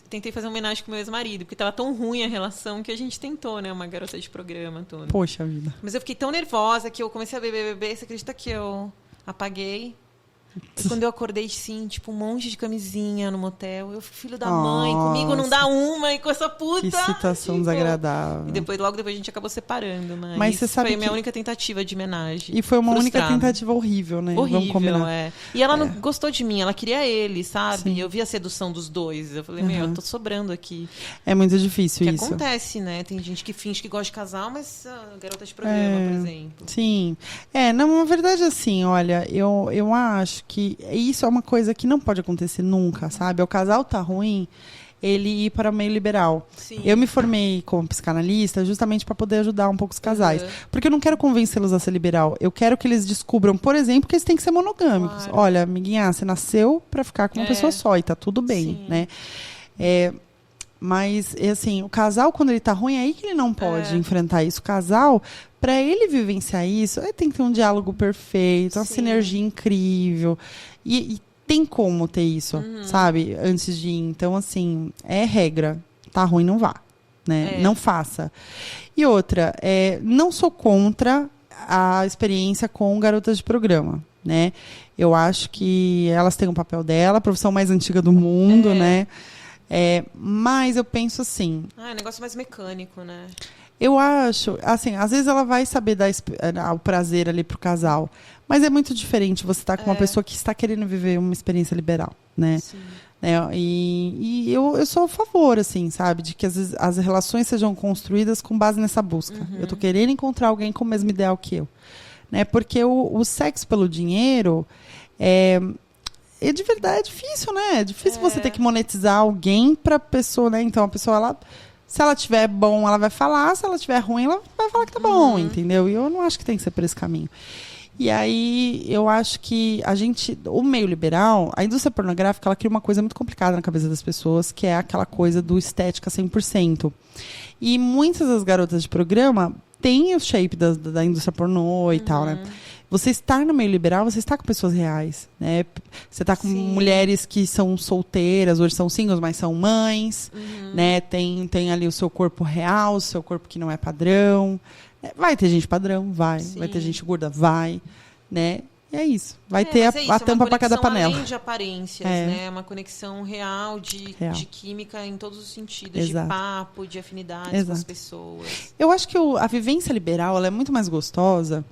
tentei fazer uma homenagem com meu ex-marido, porque tava tão ruim a relação que a gente tentou, né? Uma garota de programa, tudo. Poxa vida. Mas eu fiquei tão nervosa que eu comecei a beber. Você acredita que eu apaguei? E quando eu acordei, sim, tipo, um monte de camisinha no motel. Eu, filho da mãe, comigo não dá uma, e com essa puta. Que situação desagradável. E logo depois a gente acabou separando, mas você sabe foi a minha que... única tentativa de homenagem. E foi uma Frustrada. única tentativa horrível, né? Horrível, Vamos combinar. E ela não gostou de mim, ela queria ele, sabe? Sim. Eu vi a sedução dos dois. Eu falei, eu tô sobrando aqui. É muito difícil Que isso. acontece, né? Tem gente que finge que gosta de casal, mas garota de programa, por exemplo. Sim. Na verdade, assim, olha, eu acho que isso é uma coisa que não pode acontecer nunca, sabe? O casal tá ruim, ele ir para o meio liberal. Sim. Eu me formei como psicanalista justamente para poder ajudar um pouco os casais. Porque eu não quero convencê-los a ser liberal. Eu quero que eles descubram, por exemplo, que eles têm que ser monogâmicos. Claro. Olha, amiguinha, você nasceu para ficar com uma pessoa só e tá tudo bem, Sim. né? Mas, assim, o casal, quando ele tá ruim, é aí que ele não pode enfrentar isso. O casal, para ele vivenciar isso, ele tem que ter um diálogo perfeito, uma sinergia incrível. E tem como ter isso, sabe? Antes de ir. Então, assim, é regra. Tá ruim, não vá. Né? Não faça. E outra, não sou contra a experiência com garotas de programa, né? Eu acho que elas têm um papel dela, a profissão mais antiga do mundo, né? Mas eu penso assim... é um negócio mais mecânico, né? Eu acho, assim, às vezes ela vai saber dar o prazer ali pro casal, mas é muito diferente você estar com uma pessoa que está querendo viver uma experiência liberal, né? Sim. E eu sou a favor, assim, sabe? De que as relações sejam construídas com base nessa busca. Eu tô querendo encontrar alguém com o mesmo ideal que eu. Né? Porque o sexo pelo dinheiro é de verdade difícil, né? É difícil você ter que monetizar alguém pra pessoa, né? Então a pessoa, se ela tiver bom, ela vai falar. Se ela tiver ruim, ela vai falar que tá bom, entendeu? E eu não acho que tem que ser por esse caminho. E aí, eu acho que o meio liberal, a indústria pornográfica, ela cria uma coisa muito complicada na cabeça das pessoas, que é aquela coisa do estética 100%. E muitas das garotas de programa têm o shape da indústria pornô e tal, né? Você estar no meio liberal, você está com pessoas reais, né? Você está com mulheres que são solteiras, hoje são singles, mas são mães, né? Tem ali o seu corpo real, o seu corpo que não é padrão. Vai ter gente padrão, vai ter gente gorda, vai, né? E é isso. Vai ter a tampa para cada panela. Além de aparências, né? Uma conexão real de química em todos os sentidos, de papo, de afinidades com as pessoas. Eu acho que a vivência liberal, ela é muito mais gostosa,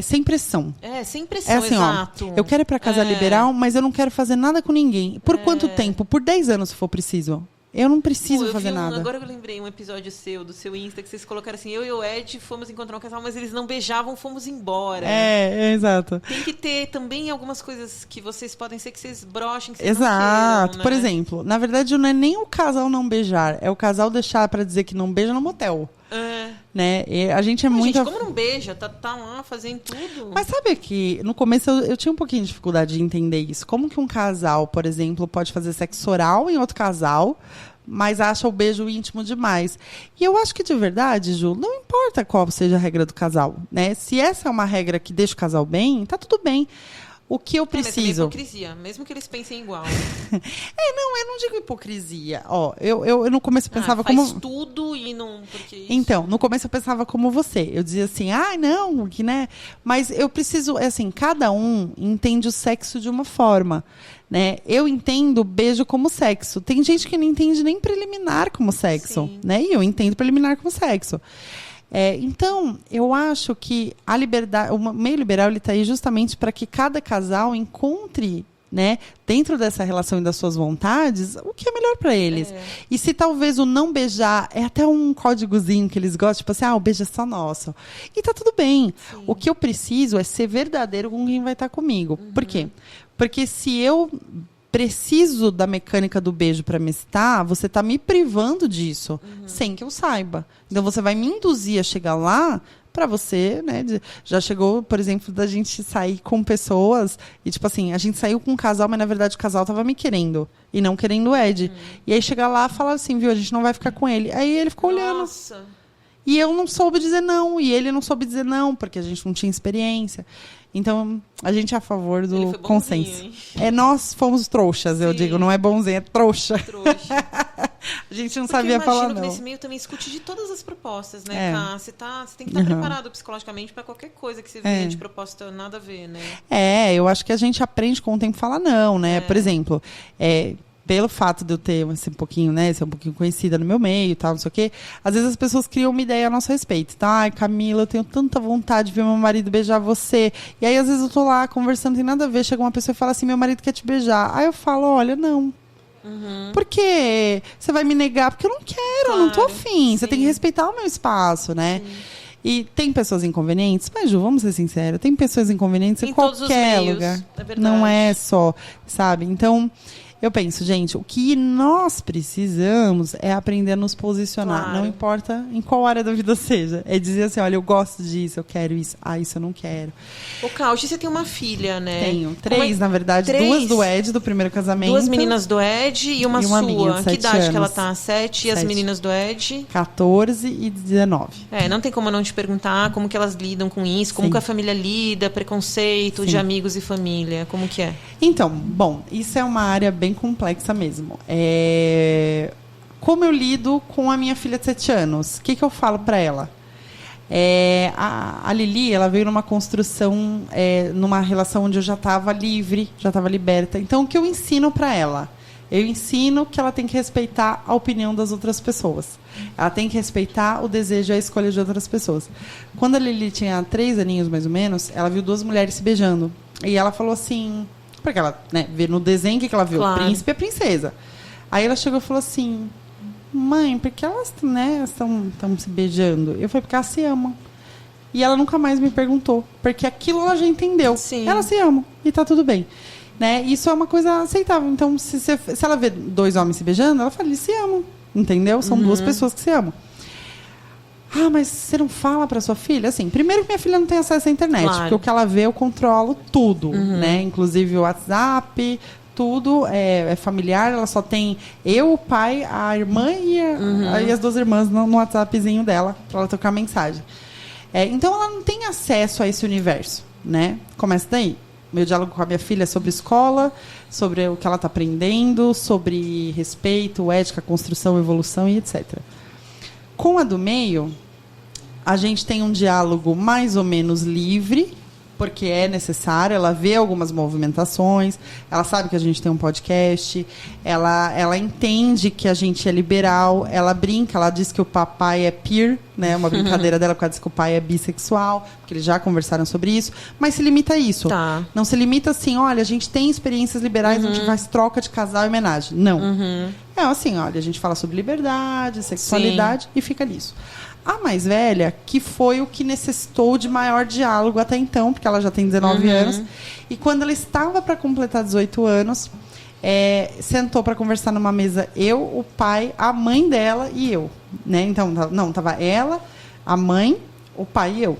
sem pressão. Sem pressão, assim, exato. Ó, eu quero ir para casa liberal, mas eu não quero fazer nada com ninguém. Por quanto tempo? Por 10 anos, se for preciso. Eu não preciso fazer nada. Agora eu lembrei um episódio do seu Insta, que vocês colocaram assim, eu e o Ed fomos encontrar um casal, mas eles não beijavam, fomos embora. Exato. Tem que ter também algumas coisas que vocês podem ser que vocês brochem, que vocês exato. não queiram, né? Por exemplo, na verdade não é nem o casal não beijar, é o casal deixar pra dizer que não beija no motel. Né? E a gente muito... Gente, como não beija? Tá lá fazendo tudo. Mas sabe que no começo eu tinha um pouquinho de dificuldade de entender isso. Como que um casal, por exemplo, pode fazer sexo oral em outro casal, mas acha o beijo íntimo demais. E eu acho que, de verdade, Ju, não importa qual seja a regra do casal, né? Se essa é uma regra que deixa o casal bem, tá tudo bem. O que eu preciso... Mas é hipocrisia, mesmo que eles pensem igual. Eu não digo hipocrisia. Ó, eu no começo pensava faz como... tudo e não... Porque isso... Então, no começo eu pensava como você. Eu dizia assim, não, que né? Mas eu preciso, assim, cada um entende o sexo de uma forma, né? Eu entendo beijo como sexo. Tem gente que não entende nem preliminar como sexo, né? E eu entendo preliminar como sexo. Então, eu acho que a liberdade, o meio liberal está aí justamente para que cada casal encontre, né, dentro dessa relação e das suas vontades, o que é melhor para eles. E se talvez o não beijar é até um códigozinho que eles gostam, tipo assim, o beijo é só nosso. E tá tudo bem. Sim. O que eu preciso é ser verdadeiro com quem vai estar comigo. Por quê? Porque se eu preciso da mecânica do beijo para me excitar, você está me privando disso, sem que eu saiba. Então, você vai me induzir a chegar lá para você, né? Já chegou, por exemplo, da gente sair com pessoas e, tipo assim, a gente saiu com um casal, mas, na verdade, o casal estava me querendo e não querendo o Ed. E aí, chegar lá e falar assim, viu, a gente não vai ficar com ele. Aí, ele ficou olhando. Nossa. E eu não soube dizer não. E ele não soube dizer não, porque a gente não tinha experiência. Então, a gente é a favor do consenso. Nós fomos trouxas, eu digo. Não é bonzinho, é trouxa. A gente não sabia falar, não. Eu imagino que nesse meio também escute de todas as propostas, né, Cá? Você tem que estar preparado psicologicamente para qualquer coisa que você venha de proposta nada a ver, né? Eu acho que a gente aprende com o tempo a falar não, né? Por exemplo, pelo fato de eu ter assim, um pouquinho, né, ser um pouquinho conhecida no meu meio e tal, não sei o quê, às vezes as pessoas criam uma ideia a nosso respeito, tá? Ai, Camila, eu tenho tanta vontade de ver meu marido beijar você. E aí, às vezes, eu tô lá conversando, não tem nada a ver, chega uma pessoa e fala assim, meu marido quer te beijar. Aí eu falo, olha, não. Por quê? Você vai me negar? Porque eu não quero, eu não tô afim. Você tem que respeitar o meu espaço, né? Sim. E tem pessoas inconvenientes, mas, Ju, vamos ser sinceros, tem pessoas inconvenientes em qualquer lugar. É verdade. Não é só, sabe? Então, eu penso, gente, o que nós precisamos é aprender a nos posicionar. Claro. Não importa em qual área da vida seja. É dizer assim, olha, eu gosto disso, eu quero isso. Isso eu não quero. Ô, Cauchi, você tem uma filha, né? Tenho. 3, na verdade. 3? 2 do Ed, do primeiro casamento. 2 meninas do Ed e uma sua. Minha, que idade anos. Que ela tá? 7. E as meninas do Ed? 14 e 19. Não tem como eu não te perguntar como que elas lidam com isso, como que a família lida, preconceito de amigos e família, como que é? Então, bom, isso é uma área bem complexa mesmo. Como eu lido com a minha filha de 7 anos? O que eu falo para ela? A Lili, ela veio numa construção, numa relação onde eu já estava livre, já estava liberta. Então, o que eu ensino para ela? Eu ensino que ela tem que respeitar a opinião das outras pessoas. Ela tem que respeitar o desejo e a escolha de outras pessoas. Quando a Lili tinha 3 aninhos, mais ou menos, ela viu 2 mulheres se beijando. E ela falou assim... Porque ela, vê no desenho que ela viu, claro. O príncipe e a princesa. Aí ela chegou e falou assim, mãe, por que elas estão se beijando? Eu falei, porque elas se amam. E ela nunca mais me perguntou, porque aquilo ela já entendeu. Sim. Elas se amam e tá tudo bem. Né? Isso é uma coisa aceitável. Então, se ela vê 2 homens se beijando, ela fala, eles se amam. Entendeu? São 2 pessoas que se amam. Mas você não fala para sua filha? Assim, primeiro que minha filha não tem acesso à internet, claro. Porque o que ela vê, eu controlo tudo, né? Inclusive o WhatsApp, tudo é familiar. Ela só tem eu, o pai, a irmã e as 2 irmãs no WhatsAppzinho dela, para ela trocar mensagem. Então, ela não tem acesso a esse universo, né? Começa daí. Meu diálogo com a minha filha é sobre escola, sobre o que ela está aprendendo, sobre respeito, ética, construção, evolução e etc. Com a do meio, a gente tem um diálogo mais ou menos livre, porque é necessário, ela vê algumas movimentações, ela sabe que a gente tem um podcast, ela entende que a gente é liberal, ela brinca, ela diz que o papai é peer, né, uma brincadeira dela, porque ela diz que o pai é bissexual, porque eles já conversaram sobre isso, mas se limita a isso. Tá. Não se limita assim, olha, a gente tem experiências liberais, a gente faz troca de casal e homenagem. Não. É assim, olha, a gente fala sobre liberdade, sexualidade e fica nisso. A mais velha, que foi o que necessitou de maior diálogo até então, porque ela já tem 19 anos. E quando ela estava para completar 18 anos, sentou para conversar numa mesa eu, o pai, a mãe dela e eu. Né? Então, não, estava ela, a mãe, o pai e eu.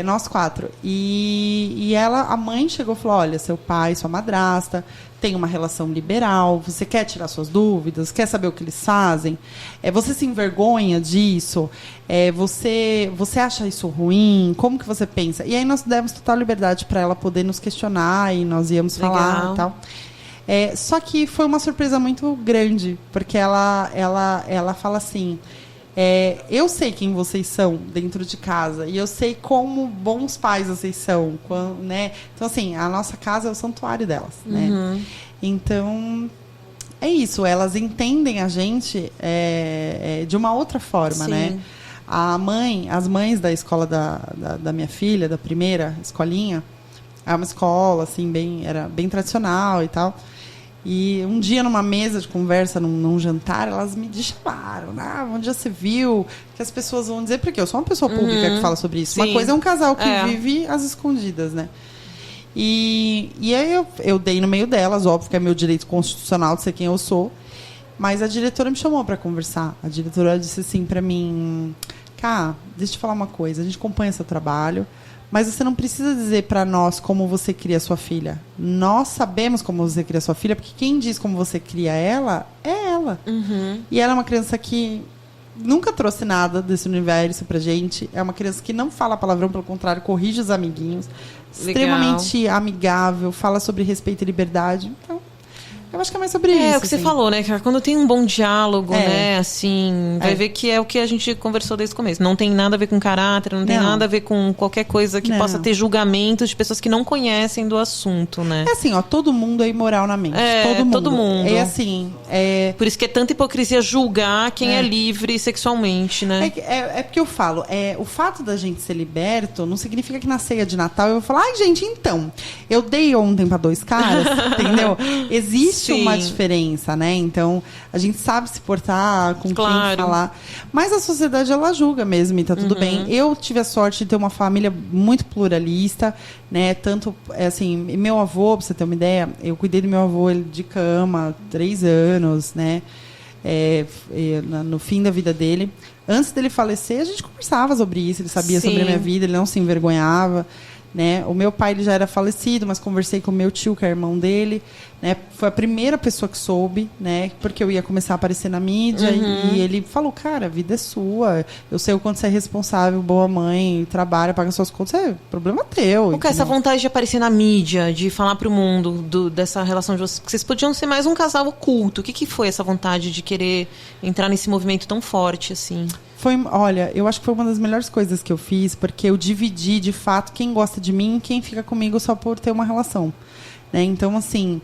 Nós 4. E a mãe chegou e falou, olha, seu pai, sua madrasta tem uma relação liberal, você quer tirar suas dúvidas, quer saber o que eles fazem? Você se envergonha disso? Você acha isso ruim? Como que você pensa? E aí nós demos total liberdade para ela poder nos questionar e nós íamos falar e tal. Só que foi uma surpresa muito grande, porque ela fala assim... eu sei quem vocês são dentro de casa e eu sei como bons pais vocês são, né? Então, assim, a nossa casa é o santuário delas, né? Então, é isso. Elas entendem a gente de uma outra forma, sim, né? As mães da escola da minha filha, da primeira escolinha, é uma escola, assim, era bem tradicional e tal. E um dia, numa mesa de conversa, num jantar, elas me chamaram. Onde já você viu? Que as pessoas vão dizer, porque eu sou uma pessoa pública que fala sobre isso. Sim. Uma coisa é um casal que vive às escondidas, né? E aí eu dei no meio delas, óbvio que é meu direito constitucional de ser quem eu sou. Mas a diretora me chamou para conversar. A diretora disse assim para mim, Cá, deixa eu te falar uma coisa, a gente acompanha seu trabalho, mas você não precisa dizer para nós como você cria sua filha. Nós sabemos como você cria sua filha, porque quem diz como você cria ela é ela. E ela é uma criança que nunca trouxe nada desse universo pra gente. É uma criança que não fala palavrão, pelo contrário, corrige os amiguinhos. Legal. Extremamente amigável, fala sobre respeito e liberdade. Então, eu acho que é mais sobre isso. É o que você falou, né? Quando tem um bom diálogo, né? Assim, vai ver que é o que a gente conversou desde o começo. Não tem nada a ver com caráter, não tem nada a ver com qualquer coisa que possa ter julgamentos de pessoas que não conhecem do assunto, né? É assim, ó, todo mundo é imoral na mente. Todo mundo. É assim. Por isso que é tanta hipocrisia julgar quem é livre sexualmente, né? É porque eu falo, o fato da gente ser liberto não significa que na ceia de Natal eu vou falar, ai, gente, então, eu dei ontem pra 2 caras, entendeu? Existe uma diferença, né? Então, a gente sabe se portar, com quem falar. Mas a sociedade, ela julga mesmo e tá tudo bem. Eu tive a sorte de ter uma família muito pluralista, né? Tanto, assim, meu avô, pra você ter uma ideia, eu cuidei do meu avô ele de cama, 3 anos, né? No fim da vida dele. Antes dele falecer, a gente conversava sobre isso, ele sabia sobre a minha vida, ele não se envergonhava. Né? O meu pai ele já era falecido, mas conversei com o meu tio, que é irmão dele, né? Foi a primeira pessoa que soube, né? Porque eu ia começar a aparecer na mídia e ele falou, cara, a vida é sua, eu sei o quanto você é responsável, boa mãe, trabalha, paga suas contas, problema teu. Qual é essa vontade de aparecer na mídia, de falar pro mundo dessa relação de vocês? Vocês podiam ser mais um casal oculto. O que foi essa vontade de querer entrar nesse movimento tão forte assim? Olha, eu acho que foi uma das melhores coisas que eu fiz, porque eu dividi, de fato, quem gosta de mim e quem fica comigo só por ter uma relação. Né? Então, assim,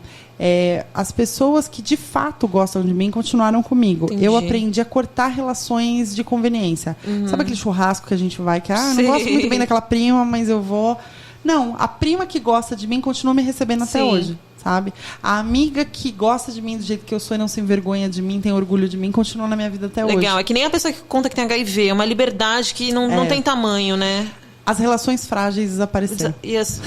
as pessoas que de fato gostam de mim continuaram comigo. Entendi. Eu aprendi a cortar relações de conveniência. Sabe aquele churrasco que a gente vai, que não gosto muito bem daquela prima, mas eu vou... Não, a prima que gosta de mim continua me recebendo até hoje. Sabe? A amiga que gosta de mim do jeito que eu sou e não se envergonha de mim, tem orgulho de mim, continua na minha vida até hoje. Legal, é que nem a pessoa que conta que tem HIV, é uma liberdade que não tem tamanho, né? As relações frágeis desapareceram. E as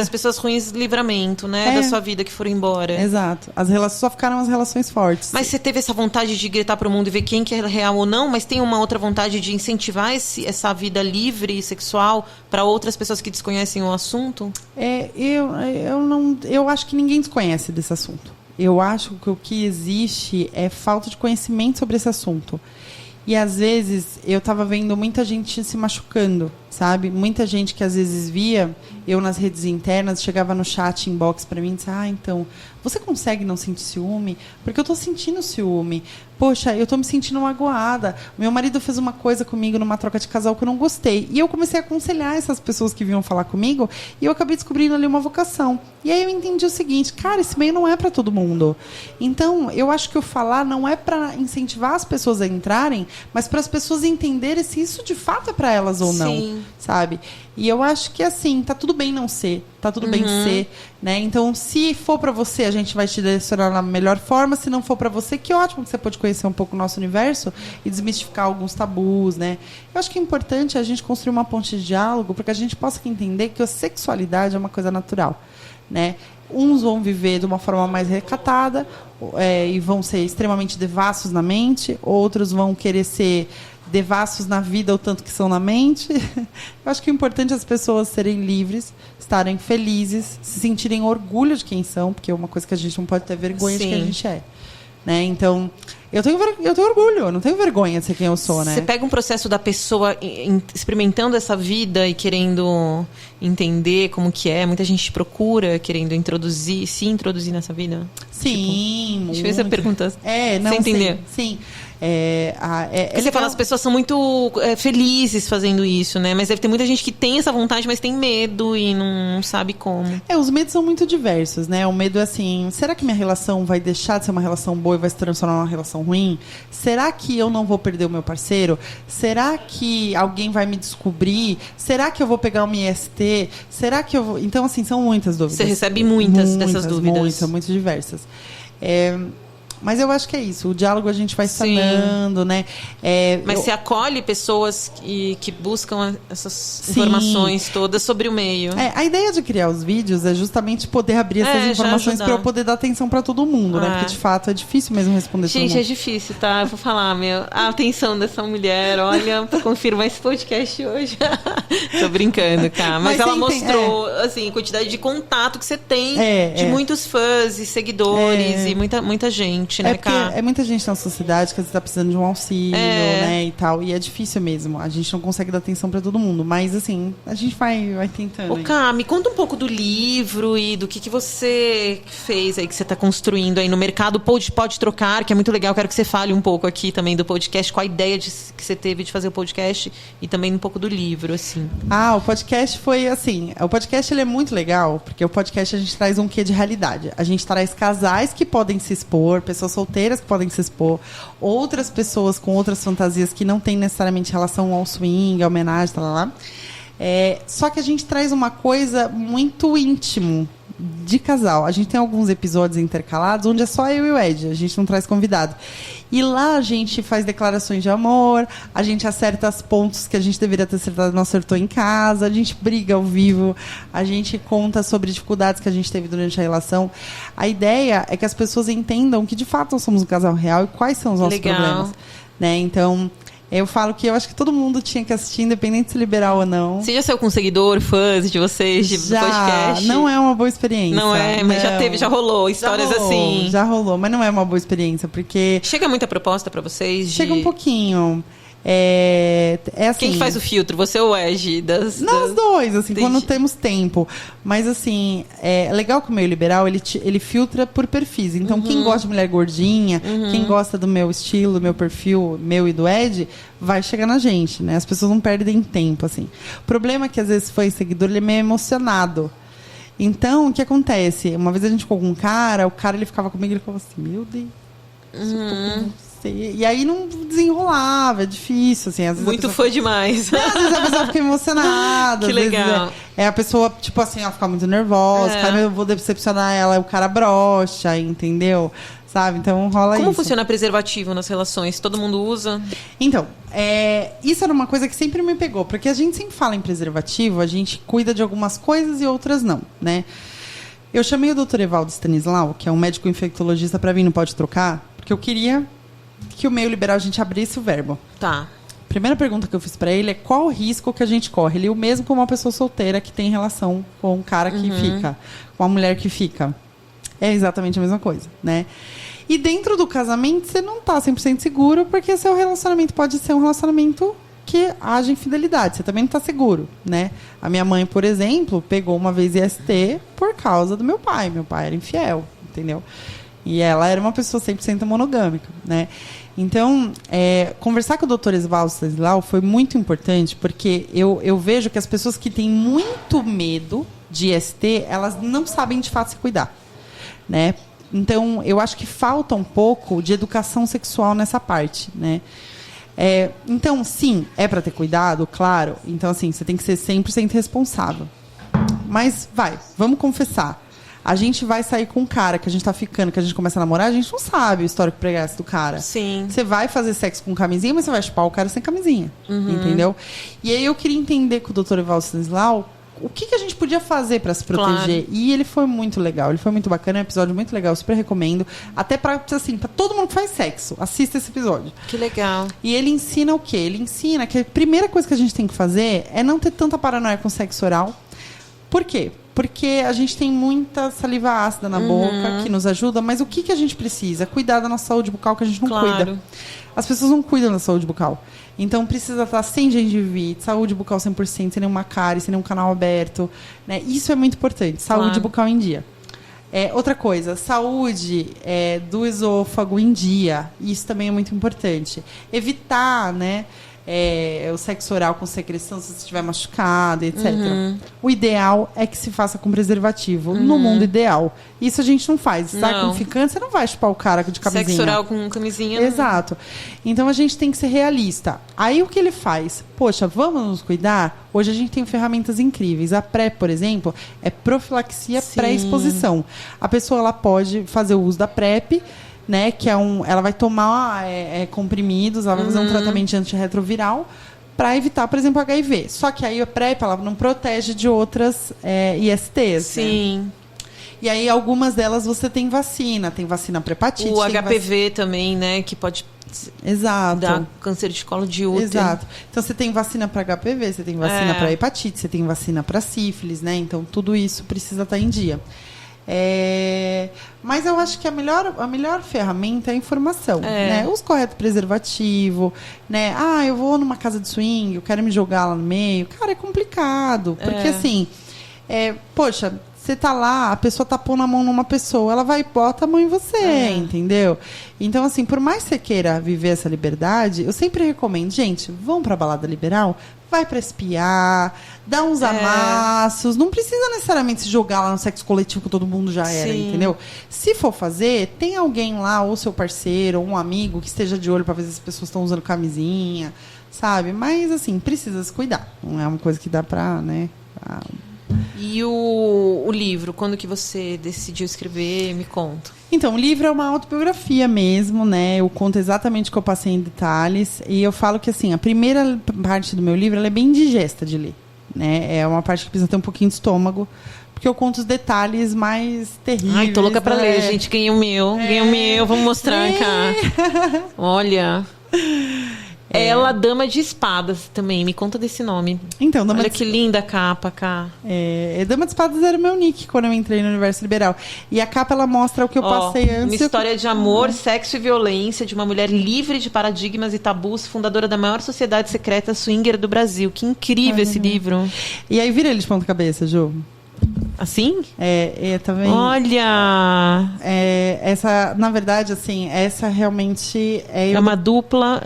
pessoas ruins, livramento, né? Da sua vida que foram embora. Exato. Só ficaram as relações fortes. Mas você teve essa vontade de gritar pro mundo e ver quem que é real ou não, mas tem uma outra vontade de incentivar essa vida livre e sexual para outras pessoas que desconhecem o assunto? Eu acho que ninguém desconhece desse assunto. Eu acho que o que existe é falta de conhecimento sobre esse assunto. E às vezes eu tava vendo muita gente se machucando, sabe? Muita gente que às vezes via eu nas redes internas, chegava no chat, inbox pra mim e disse, então, você consegue não sentir ciúme? Porque eu tô sentindo ciúme. Poxa, eu tô me sentindo magoada. Meu marido fez uma coisa comigo numa troca de casal que eu não gostei. E eu comecei a aconselhar essas pessoas que vinham falar comigo e eu acabei descobrindo ali uma vocação. E aí eu entendi o seguinte, cara, esse meio não é pra todo mundo. Então, eu acho que o falar não é pra incentivar as pessoas a entrarem, mas para as pessoas entenderem se isso de fato é pra elas ou não, sabe? E eu acho que assim, tá tudo bem não ser, tá tudo bem ser, né? Então, se for pra você, a gente vai te direcionar na melhor forma. Se não for pra você, que ótimo que você pode conhecer um pouco o nosso universo e desmistificar alguns tabus, né? Eu acho que é importante a gente construir uma ponte de diálogo para que a gente possa entender que a sexualidade é uma coisa natural, né? Uns vão viver de uma forma mais recatada e vão ser extremamente devassos na mente, outros vão querer ser devassos na vida o tanto que são na mente. Eu acho que o importante é as pessoas serem livres, estarem felizes, se sentirem orgulho de quem são, porque é uma coisa que a gente não pode ter vergonha de quem a gente é. Né? Então, eu tenho orgulho, eu não tenho vergonha de ser quem eu sou, né? Você pega um processo da pessoa experimentando essa vida e querendo entender como que é. Muita gente procura querendo se introduzir nessa vida. Sim, tipo, deixa eu ver se a pergunta. Não, você entendeu? Sim. Você fala, as pessoas são muito felizes fazendo isso, né? Mas deve ter muita gente que tem essa vontade, mas tem medo e não sabe como. Os medos são muito diversos, né? O medo é assim, será que minha relação vai deixar de ser uma relação boa e vai se transformar numa relação ruim? Será que eu não vou perder o meu parceiro? Será que alguém vai me descobrir? Será que eu vou pegar uma IST? Será que eu vou... Então, assim, são muitas dúvidas. Você recebe muitas dessas dúvidas. Muito diversas. Mas eu acho que é isso. O diálogo a gente vai sanando, né? Mas você acolhe pessoas que buscam essas informações todas sobre o meio. A ideia de criar os vídeos é justamente poder abrir essas informações para eu poder dar atenção para todo mundo, né? Porque, de fato, é difícil mesmo responder todo mundo. Gente, é difícil, tá? Eu vou falar, a atenção dessa mulher, olha, pra confirmar esse podcast hoje. Tô brincando, cara. Mas ela mostrou, assim, a quantidade de contato que você tem de muitos fãs e seguidores e muita gente. Né, porque é muita gente na sociedade que às vezes tá precisando de um auxílio, né, e tal. E é difícil mesmo. A gente não consegue dar atenção pra todo mundo. Mas, assim, a gente vai tentando. Cá, me conta um pouco do livro e do que você fez aí, que você tá construindo aí no mercado. Pode trocar, que é muito legal. Quero que você fale um pouco aqui também do podcast, qual a ideia que você teve de fazer o podcast e também um pouco do livro, assim. O podcast foi assim. O podcast ele é muito legal, porque o podcast a gente traz um quê de realidade. A gente traz casais que podem se expor, pessoas solteiras que podem se expor, outras pessoas com outras fantasias que não têm necessariamente relação ao swing, à homenagem, lá. Só que a gente traz uma coisa muito íntimo de casal. A gente tem alguns episódios intercalados onde é só eu e o Ed, a gente não traz convidado. E lá a gente faz declarações de amor, a gente acerta os pontos que a gente deveria ter acertado e não acertou em casa, a gente briga ao vivo, a gente conta sobre dificuldades que a gente teve durante a relação. A ideia é que as pessoas entendam que de fato nós somos um casal real e quais são os nossos problemas. Né? Então, eu falo que eu acho que todo mundo tinha que assistir, independente de se liberal ou não. Você já saiu com seguidor, fãs de vocês, de podcast? Não é uma boa experiência. Não é, mas já rolou histórias assim. Já rolou, mas não é uma boa experiência, porque... Chega muita proposta pra vocês? Chega um pouquinho. Assim, quem que faz o filtro? Você ou o Ed? Os dois, assim, quando temos tempo. Mas, assim, é legal que o meio liberal, ele filtra por perfis. Então, quem gosta de mulher gordinha, quem gosta do meu estilo, do meu perfil, meu e do Ed, vai chegar na gente, né? As pessoas não perdem tempo, assim. O problema é que, às vezes, foi seguidor, ele é meio emocionado. Então, o que acontece? Uma vez a gente ficou com um cara, o cara, ele ficava comigo e ele falava assim, meu Deus, e aí não desenrolava, é difícil, assim. Às vezes muito fã demais. Às vezes a pessoa fica emocionada. Que legal. A pessoa, tipo assim, ela fica muito nervosa, cara, eu vou decepcionar ela, o cara brocha, entendeu? Sabe? Então rola isso. Como funciona preservativo nas relações? Todo mundo usa? Então, isso era uma coisa que sempre me pegou, porque a gente sempre fala em preservativo, a gente cuida de algumas coisas e outras não, né? Eu chamei o Dr. Evaldo Stanislau, que é um médico infectologista, para vir no Pode Trocar, porque eu queria que o meio liberal a gente abrisse o verbo. Tá. Primeira pergunta que eu fiz pra ele é qual o risco que a gente corre? Ele é o mesmo com uma pessoa solteira que tem relação com um cara que fica, com uma mulher que fica. É exatamente a mesma coisa, né? E dentro do casamento, você não tá 100% seguro, porque seu relacionamento pode ser um relacionamento que haja infidelidade. Você também não tá seguro, né? A minha mãe, por exemplo, pegou uma vez IST por causa do meu pai. Meu pai era infiel, entendeu? E ela era uma pessoa 100% monogâmica, né? Então, conversar com o Dr. Evaldo Stanislau foi muito importante, porque eu vejo que as pessoas que têm muito medo de IST, elas não sabem de fato se cuidar, né? Então, eu acho que falta um pouco de educação sexual nessa parte, né? Então, sim, é para ter cuidado, claro. Então, assim, você tem que ser 100% responsável. Mas, vamos confessar. A gente vai sair com um cara que a gente tá ficando, que a gente começa a namorar, a gente não sabe o histórico pregresse do cara. Sim. Você vai fazer sexo com camisinha, mas você vai chupar o cara sem camisinha. Entendeu? E aí eu queria entender com o Dr. Evaldo Stanislau o que a gente podia fazer para se proteger. E ele foi muito legal, ele foi muito bacana, é um episódio muito legal, super recomendo. Até pra todo mundo que faz sexo, assista esse episódio. Que legal. E ele ensina o quê? Ele ensina que a primeira coisa que a gente tem que fazer é não ter tanta paranoia com sexo oral. Por quê? Porque a gente tem muita saliva ácida na boca, que nos ajuda, mas o que a gente precisa? Cuidar da nossa saúde bucal, que a gente não cuida. As pessoas não cuidam da saúde bucal. Então, precisa estar sem gengivite, saúde bucal 100%, sem nenhuma cárie, sem nenhum canal aberto. Né? Isso é muito importante, saúde bucal em dia. Outra coisa, saúde do esôfago em dia. Isso também é muito importante. Evitar, né? O sexo oral com secreção se você estiver machucado, etc. O ideal é que se faça com preservativo. No mundo ideal. Isso a gente não faz. Tá com ficante, você não vai chupar o cara de camisinha. Sexo oral com camisinha. Exato. Então a gente tem que ser realista. Aí o que ele faz? Poxa, vamos nos cuidar? Hoje a gente tem ferramentas incríveis. A PrEP, por exemplo, é profilaxia pré-exposição. A pessoa ela pode fazer o uso da PrEP, né, que ela vai tomar comprimidos, ela vai fazer um tratamento antirretroviral para evitar, por exemplo, HIV. Só que aí a PrEP ela não protege de outras ISTs. Sim. Né? E aí algumas delas você tem vacina para hepatite. O HPV também, né, que pode dar câncer de colo de útero. Exato. Então você tem vacina para HPV, você tem vacina para hepatite, você tem vacina para sífilis, né? Então tudo isso precisa estar em dia. Mas eu acho que a melhor ferramenta é a informação, né? Uso correto preservativo, né? Eu vou numa casa de swing, eu quero me jogar lá no meio. Cara, é complicado, porque assim, poxa, você tá lá, a pessoa tá pondo a mão numa pessoa, ela vai e bota a mão em você, entendeu? Então, assim, por mais que você queira viver essa liberdade, eu sempre recomendo, gente, vão pra balada liberal, vai pra espiar, dá uns amassos, não precisa necessariamente se jogar lá no sexo coletivo que todo mundo já era, entendeu? Se for fazer, tem alguém lá, ou seu parceiro, ou um amigo que esteja de olho pra ver se as pessoas estão usando camisinha, sabe? Mas, assim, precisa se cuidar. Não é uma coisa que dá pra, né... E o livro, quando que você decidiu escrever? Me conta. Então, o livro é uma autobiografia mesmo, né? Eu conto exatamente o que eu passei em detalhes. E eu falo que, assim, a primeira parte do meu livro ela é bem indigesta de ler, né? É uma parte que precisa ter um pouquinho de estômago, porque eu conto os detalhes mais terríveis. Ai, tô louca pra ler, gente. Ganhei o meu. Vamos mostrar cá. Olha... Ela, Dama de Espadas, também. Me conta desse nome. Então, Olha que linda a capa, cá. Dama de Espadas era o meu nick quando eu entrei no universo liberal. E a capa, ela mostra o que eu passei antes. Uma história de amor, sexo e violência de uma mulher livre de paradigmas e tabus, fundadora da maior sociedade secreta swinger do Brasil. Que incrível esse livro. E aí vira ele de ponta cabeça, Ju. Assim? Tá vendo? Olha! Essa, na verdade, assim, essa realmente é uma dupla...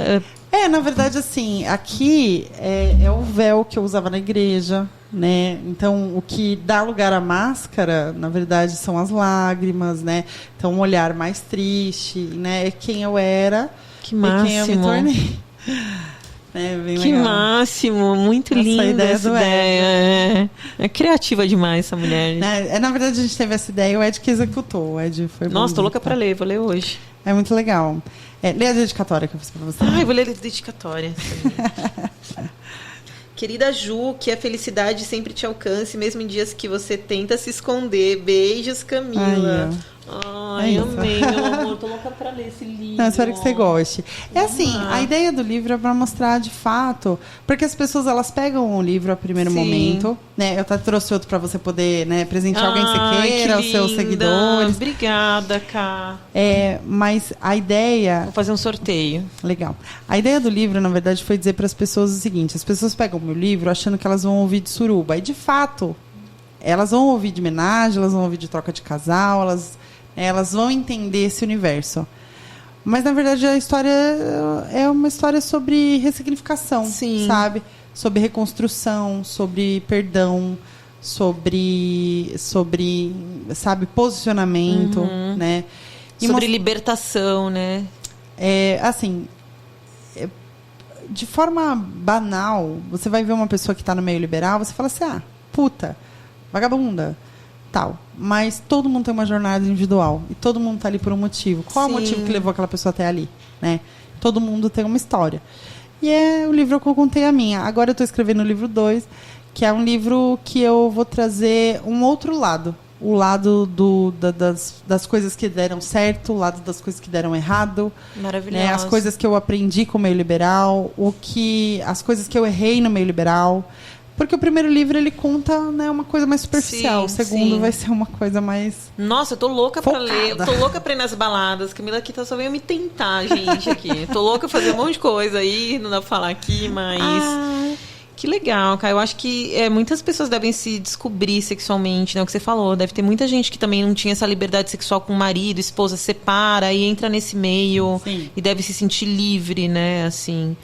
na verdade, assim, aqui é o véu que eu usava na igreja, né? Então, o que dá lugar à máscara, na verdade, são as lágrimas, né? Então, um olhar mais triste, né? É quem eu era e quem eu me tornei. Bem que legal. Máximo, muito linda essa ideia. É criativa demais essa mulher. Na verdade, a gente teve essa ideia e o Ed que executou. O Ed foi Nossa, tô louca pra ler, vou ler hoje. É muito legal. Lê a dedicatória que eu fiz pra você. Vou ler a dedicatória. Querida Ju, que a felicidade sempre te alcance, mesmo em dias que você tenta se esconder. Beijos, Camila. Ai, amei, meu amor. Tô louca pra ler esse livro. Não, espero que você goste. Assim, a ideia do livro é pra mostrar de fato, porque as pessoas, elas pegam o livro a primeiro momento, né? Eu até trouxe outro pra você poder, né, presentear alguém que você queira, os seus seguidores. Obrigada, Cá. Mas a ideia... Vou fazer um sorteio. Legal. A ideia do livro, na verdade, foi dizer para as pessoas o seguinte: as pessoas pegam o meu livro achando que elas vão ouvir de suruba. E, de fato, elas vão ouvir de homenagem, elas vão ouvir de troca de casal, elas vão entender esse universo. Mas, na verdade, a história é uma história sobre ressignificação, sabe? Sobre reconstrução, sobre perdão, sobre sabe, posicionamento, né? E sobre libertação, né? Assim, de forma banal, você vai ver uma pessoa que está no meio liberal, você fala assim, puta, vagabunda, tal. Mas todo mundo tem uma jornada individual e todo mundo está ali por um motivo. Qual é o motivo que levou aquela pessoa até ali, né? Todo mundo tem uma história. E o livro que eu contei a minha. Agora eu estou escrevendo o livro 2, que é um livro que eu vou trazer um outro lado. O lado das coisas que deram certo, o lado das coisas que deram errado. Maravilhoso. Né? As coisas que eu aprendi com o meio liberal, as coisas que eu errei no meio liberal. Porque o primeiro livro, ele conta, né, uma coisa mais superficial. O segundo vai ser uma coisa mais... Nossa, eu tô louca focada pra ler. Eu tô louca pra ir nas baladas. Camila aqui só veio me tentar, gente, aqui. Tô louca pra fazer um monte de coisa aí. Não dá pra falar aqui, mas... Que legal, cara. Eu acho que muitas pessoas devem se descobrir sexualmente, né? O que você falou. Deve ter muita gente que também não tinha essa liberdade sexual com o marido, esposa separa e entra nesse meio. Sim. E deve se sentir livre, né? Assim...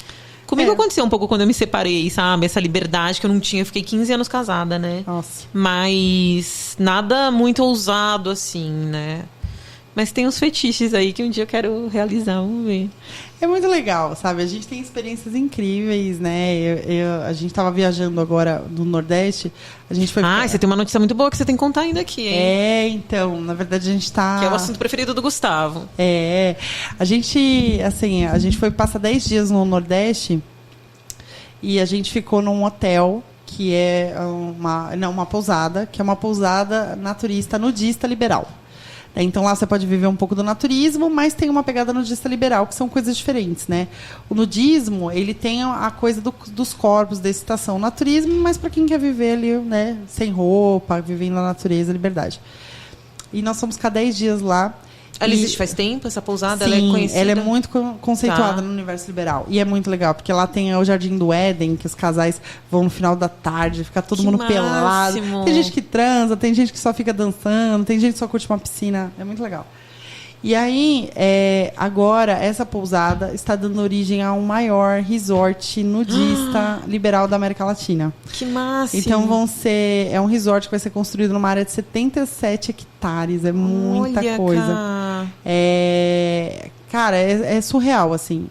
Comigo aconteceu um pouco quando eu me separei, sabe? Essa liberdade que eu não tinha. Eu fiquei 15 anos casada, né? Nossa. Mas nada muito ousado, assim, né? Mas tem uns fetiches aí que um dia eu quero realizar, vamos ver. É muito legal, sabe? A gente tem experiências incríveis, né? A gente estava viajando agora do Nordeste. A gente foi... você tem uma notícia muito boa que você tem que contar ainda aqui, hein? Então, na verdade a gente tá... Que é o assunto preferido do Gustavo. A gente foi passar 10 dias no Nordeste e a gente ficou num hotel que é uma pousada, que é uma pousada naturista, nudista, liberal. Então lá você pode viver um pouco do naturismo, mas tem uma pegada nudista liberal, que são coisas diferentes, né? O nudismo, ele tem a coisa dos corpos, da excitação. O naturismo, mas para quem quer viver ali, né, sem roupa, vivendo na natureza, liberdade. E nós fomos ficar 10 dias lá. Ela existe faz tempo, essa pousada? Sim, ela é conhecida? Ela é muito conceituada no universo liberal. E é muito legal, porque lá tem o Jardim do Éden, que os casais vão no final da tarde, fica todo mundo pelado. Tem gente que transa, tem gente que só fica dançando, tem gente que só curte uma piscina. É muito legal. E aí, agora, essa pousada está dando origem a um maior resort nudista liberal da América Latina. Que máximo! Então é um resort que vai ser construído numa área de 77 hectares. É muita coisa. Cara, é surreal, assim.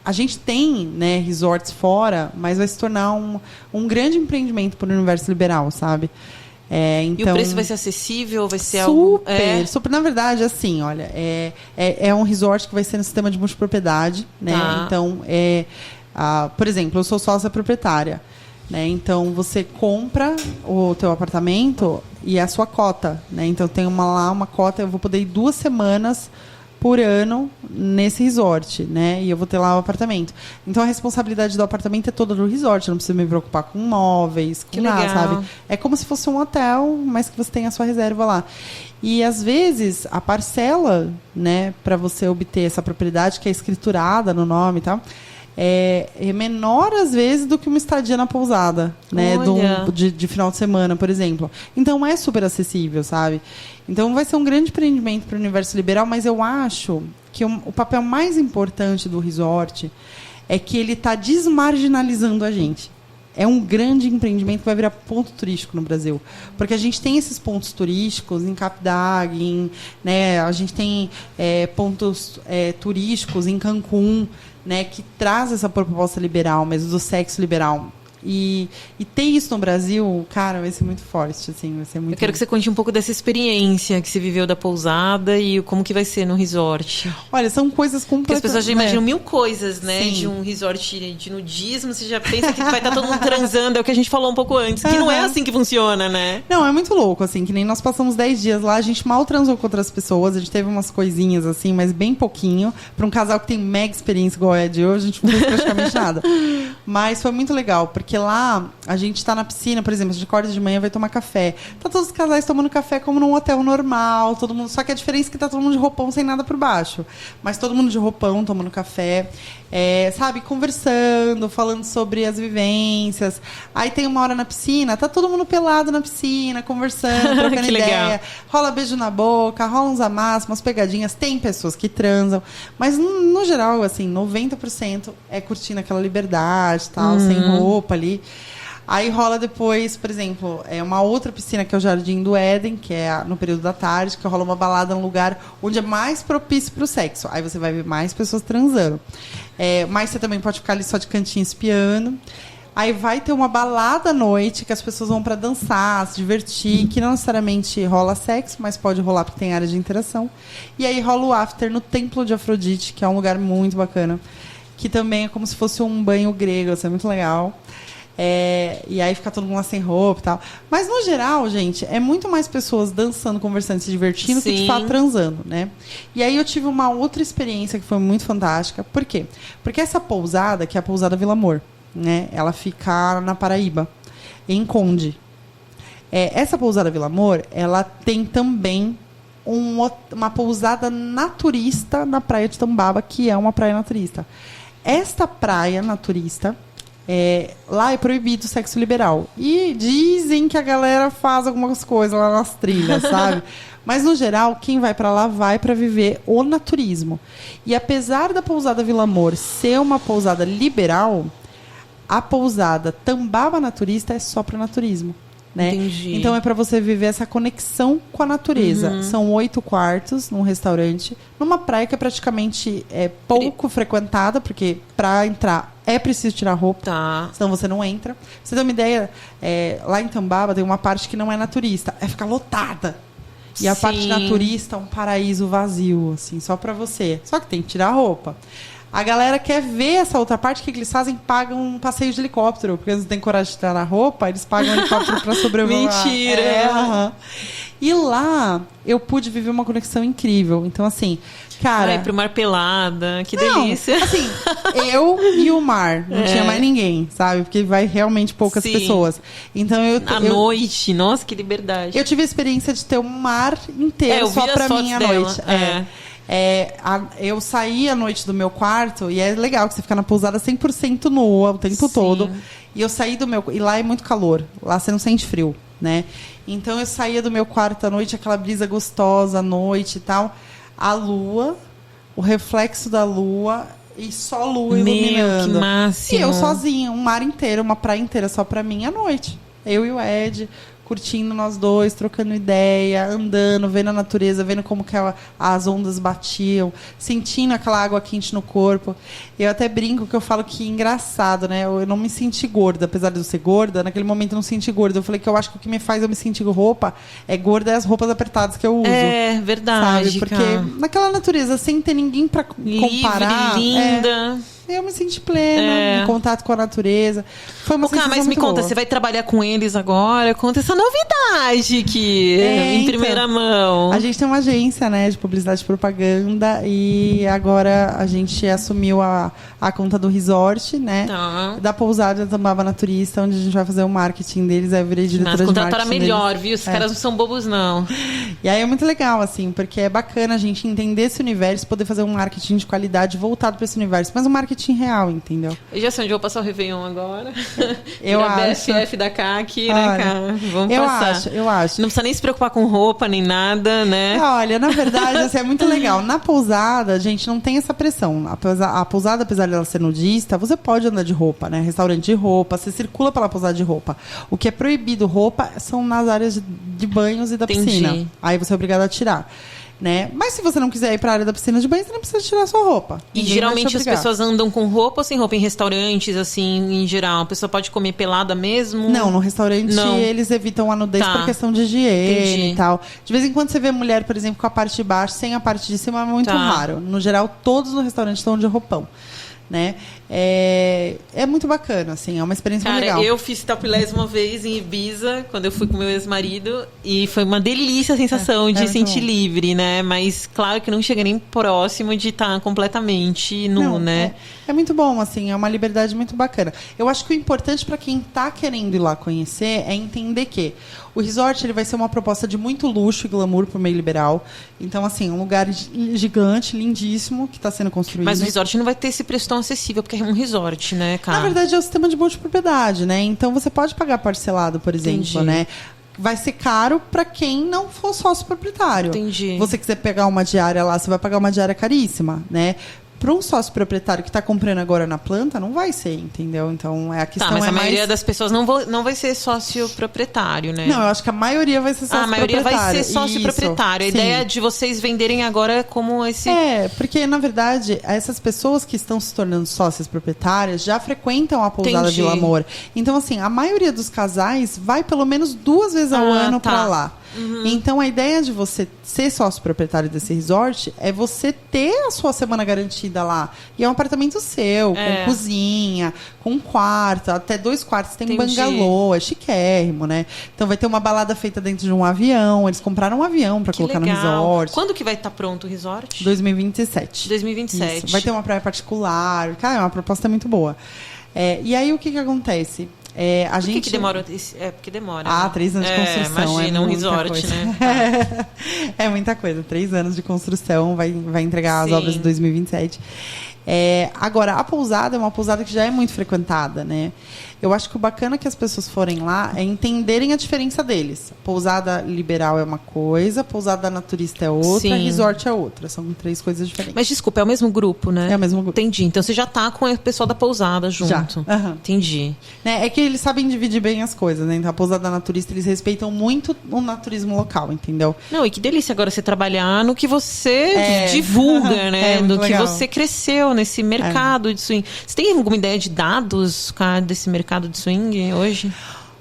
A gente tem, né, resorts fora, mas vai se tornar um grande empreendimento para o universo liberal, sabe? Então, e o preço vai ser acessível? Vai ser super. Na verdade, assim, olha, é um resort que vai ser no sistema de multipropriedade, né? Tá. Então, por exemplo, eu sou sócia proprietária, né? Então, você compra o teu apartamento e é a sua cota, né? Então, tem uma cota, eu vou poder ir 2 semanas por ano nesse resort, né? E eu vou ter lá o apartamento. Então a responsabilidade do apartamento é toda do resort. Eu não preciso me preocupar com móveis, com nada, sabe? É como se fosse um hotel, mas que você tem a sua reserva lá. E às vezes a parcela, né, para você obter essa propriedade que é escriturada no nome e tal, é menor às vezes do que uma estadia na pousada, né? De final de semana, por exemplo. Então é super acessível, sabe? Então vai ser um grande empreendimento para o universo liberal, mas eu acho que o papel mais importante do resort é que ele está desmarginalizando a gente. É um grande empreendimento que vai virar ponto turístico no Brasil. Porque a gente tem esses pontos turísticos em Capdag, né? A gente tem pontos turísticos em Cancún, né, que traz essa proposta liberal, mas do sexo liberal. E ter isso no Brasil, cara, vai ser muito forte, assim, vai ser muito... Eu quero que você conte um pouco dessa experiência que você viveu da pousada e como que vai ser no resort. Olha, são coisas completas... Porque as pessoas já imaginam mil coisas, né? Sim. De um resort de nudismo, você já pensa que vai estar todo mundo transando, é o que a gente falou um pouco antes, que não é assim que funciona, né? Não, é muito louco, assim, que nem nós passamos 10 dias lá, a gente mal transou com outras pessoas, a gente teve umas coisinhas, assim, mas bem pouquinho. Para um casal que tem mega experiência igual é de hoje, a gente não fez praticamente nada. Mas foi muito legal, porque lá a gente tá na piscina, por exemplo, a gente acorda de manhã e vai tomar café. Tá todos os casais tomando café como num hotel normal, todo mundo, só que a diferença é que tá todo mundo de roupão sem nada por baixo. Mas todo mundo de roupão tomando café, sabe, conversando, falando sobre as vivências. Aí tem uma hora na piscina, tá todo mundo pelado na piscina, conversando, trocando ideia. Legal. Rola beijo na boca, rola uns amassos, umas pegadinhas. Tem pessoas que transam, mas no geral, assim, 90% é curtindo aquela liberdade, tal, sem roupa ali. Aí rola depois, por exemplo, uma outra piscina que é o Jardim do Éden, que é no período da tarde, que rola uma balada num lugar onde é mais propício para o sexo. Aí você vai ver mais pessoas transando. Mas você também pode ficar ali só de cantinho espiando. Aí vai ter uma balada à noite que as pessoas vão para dançar, se divertir, que não necessariamente rola sexo, mas pode rolar porque tem área de interação. E aí rola o after no Templo de Afrodite, que é um lugar muito bacana. que também é como se fosse um banho grego, assim, é muito legal. E aí fica todo mundo lá sem roupa e tal. Mas, no geral, gente, é muito mais pessoas dançando, conversando, se divertindo que de fato transando, né? E aí eu tive uma outra experiência que foi muito fantástica. Por quê? Porque essa pousada, que é a pousada Vila Amor, né? Ela fica na Paraíba, em Conde. Essa pousada Vila Amor, ela tem também uma pousada naturista na praia de Tambaba, que é uma praia naturista. Esta praia naturista... lá é proibido o sexo liberal. E dizem que a galera faz algumas coisas lá nas trilhas, sabe? Mas, no geral, quem vai pra lá vai pra viver o naturismo. E apesar da pousada Vila Amor ser uma pousada liberal, a pousada Tambaba Naturista é só pra naturismo. Né? Entendi. Então é para você viver essa conexão com a natureza. São 8 quartos num restaurante, numa praia que é praticamente pouco frequentada, porque para entrar é preciso tirar roupa, senão você não entra. Pra você ter uma ideia, lá em Tambaba tem uma parte que não é naturista, ficar lotada. E a parte naturista é um paraíso vazio, assim, só para você. Só que tem que tirar a roupa. A galera quer ver essa outra parte, o que eles fazem? Pagam um passeio de helicóptero. Porque eles não têm coragem de tirar a roupa, eles pagam um helicóptero para sobrevoar. Mentira! E lá, eu pude viver uma conexão incrível. Então, assim, cara... Pro mar pelada, que delícia. Assim, eu e o mar. Não tinha mais ninguém, sabe? Porque vai realmente poucas pessoas. Então, à noite, nossa, que liberdade. Eu tive a experiência de ter um mar inteiro só pra mim à noite. Eu saí à noite do meu quarto, e é legal que você fica na pousada 100% nua o tempo todo. E eu saí do meu... E lá é muito calor. Lá você não sente frio, né? Então eu saía do meu quarto à noite, aquela brisa gostosa à noite e tal. A lua, o reflexo da lua e só lua iluminando. Que máximo. E eu sozinha, um mar inteiro, uma praia inteira só pra mim à noite. Eu e o Ed... curtindo nós dois, trocando ideia, andando, vendo a natureza, vendo como que as ondas batiam, sentindo aquela água quente no corpo. Eu até brinco que eu falo que engraçado, né? Eu não me senti gorda, apesar de eu ser gorda, naquele momento eu não senti gorda. Eu falei que eu acho que o que me faz eu me sentir gorda é as roupas apertadas que eu uso. É, verdade, sabe? Porque naquela natureza, sem ter ninguém pra comparar... linda... Eu me senti plena, em contato com a natureza. Foi uma sensação mas me conta, você vai trabalhar com eles agora? Conta essa novidade que em primeira mão. A gente tem uma agência, né, de publicidade e propaganda, e agora a gente assumiu a conta do resort, né? Da pousada Tambaba Naturista, onde a gente vai fazer o marketing deles. Aí eu virei diretora de marketing contratar melhor, viu? Esses caras não são bobos, não. E aí é muito legal, assim, porque é bacana a gente entender esse universo, poder fazer um marketing de qualidade voltado para esse universo, mas um marketing real, entendeu? Eu já sei onde eu vou passar o Réveillon agora. Eu acho. A BFF da CAC, né, cara? Vamos passar. Eu acho. Não precisa nem se preocupar com roupa, nem nada, né? Olha, na verdade, assim, é muito legal. Na pousada, a gente não tem essa pressão. A pousada, apesar de ela ser nudista, você pode andar de roupa, né? Restaurante de roupa, você circula pela pousada de roupa. O que é proibido roupa são nas áreas de banhos e da piscina. Aí você é obrigado a tirar. Né? Mas se você não quiser ir para a área da piscina de banho, você não precisa tirar a sua roupa. E geralmente as pessoas andam com roupa ou sem roupa em restaurantes, assim, em geral? A pessoa pode comer pelada mesmo? Não, no restaurante eles evitam a nudez por questão de higiene e tal. De vez em quando você vê mulher, por exemplo, com a parte de baixo sem a parte de cima, é muito raro. No geral, todos no restaurante estão de roupão. Né? É muito bacana, assim, é uma experiência muito legal. Eu fiz topless uma vez em Ibiza, quando eu fui com meu ex-marido, e foi uma delícia a sensação de sentir livre, né? Mas claro que não chega nem próximo de estar completamente nu, né? É muito bom, assim, é uma liberdade muito bacana. Eu acho que o importante para quem está querendo ir lá conhecer é entender que o resort ele vai ser uma proposta de muito luxo e glamour pro meio liberal. Então, assim, um lugar gigante, lindíssimo, que está sendo construído. Mas o resort não vai ter esse preço tão acessível, porque é um resort, né, cara? Na verdade, é o sistema de multipropriedade, né? Então, você pode pagar parcelado, por exemplo, né? Vai ser caro para quem não for sócio proprietário. Entendi. Você quiser pegar uma diária lá, você vai pagar uma diária caríssima, né? Para um sócio proprietário que está comprando agora na planta, não vai ser, entendeu? Então, a questão mas a maioria das pessoas não vai ser sócio proprietário, né? Não, eu acho que a maioria vai ser sócio proprietário. A maioria vai ser sócio proprietário. A ideia de vocês venderem agora é como esse... porque, na verdade, essas pessoas que estão se tornando sócias proprietárias já frequentam a pousada Vila Amor. Então, assim, a maioria dos casais vai pelo menos 2 vezes ao ano para lá. Então, a ideia de você ser sócio proprietário desse resort é você ter a sua semana garantida lá. E é um apartamento seu, com cozinha, com quarto, até 2 quartos, tem bangalô, é chiquérrimo, né? Então, vai ter uma balada feita dentro de um avião. Eles compraram um avião para colocar legal. no resort. Quando que vai estar pronto o resort? 2027. 2027. Isso. Vai ter uma praia particular. Cara, é uma proposta muito boa. E aí, o que acontece? Por que que demora? Porque demora. Ah, 3 anos de construção. Imagina, um resort, coisa. né? É muita coisa. 3 anos de construção, vai entregar as obras em 2027. Agora, a pousada é uma pousada que já é muito frequentada, né? Eu acho que o bacana que as pessoas forem lá é entenderem a diferença deles. Pousada liberal é uma coisa, pousada naturista é outra, resort é outra. São 3 coisas diferentes. Mas desculpa, é o mesmo grupo, né? É o mesmo grupo. Entendi. Então você já tá com o pessoal da pousada junto. Já. Entendi. É que eles sabem dividir bem as coisas, né? Então a pousada naturista, eles respeitam muito o naturismo local, entendeu? Não, e que delícia agora você trabalhar no que você divulga, né? No que você cresceu nesse mercado de swing. Você tem alguma ideia de dados, cara, desse mercado de swing hoje?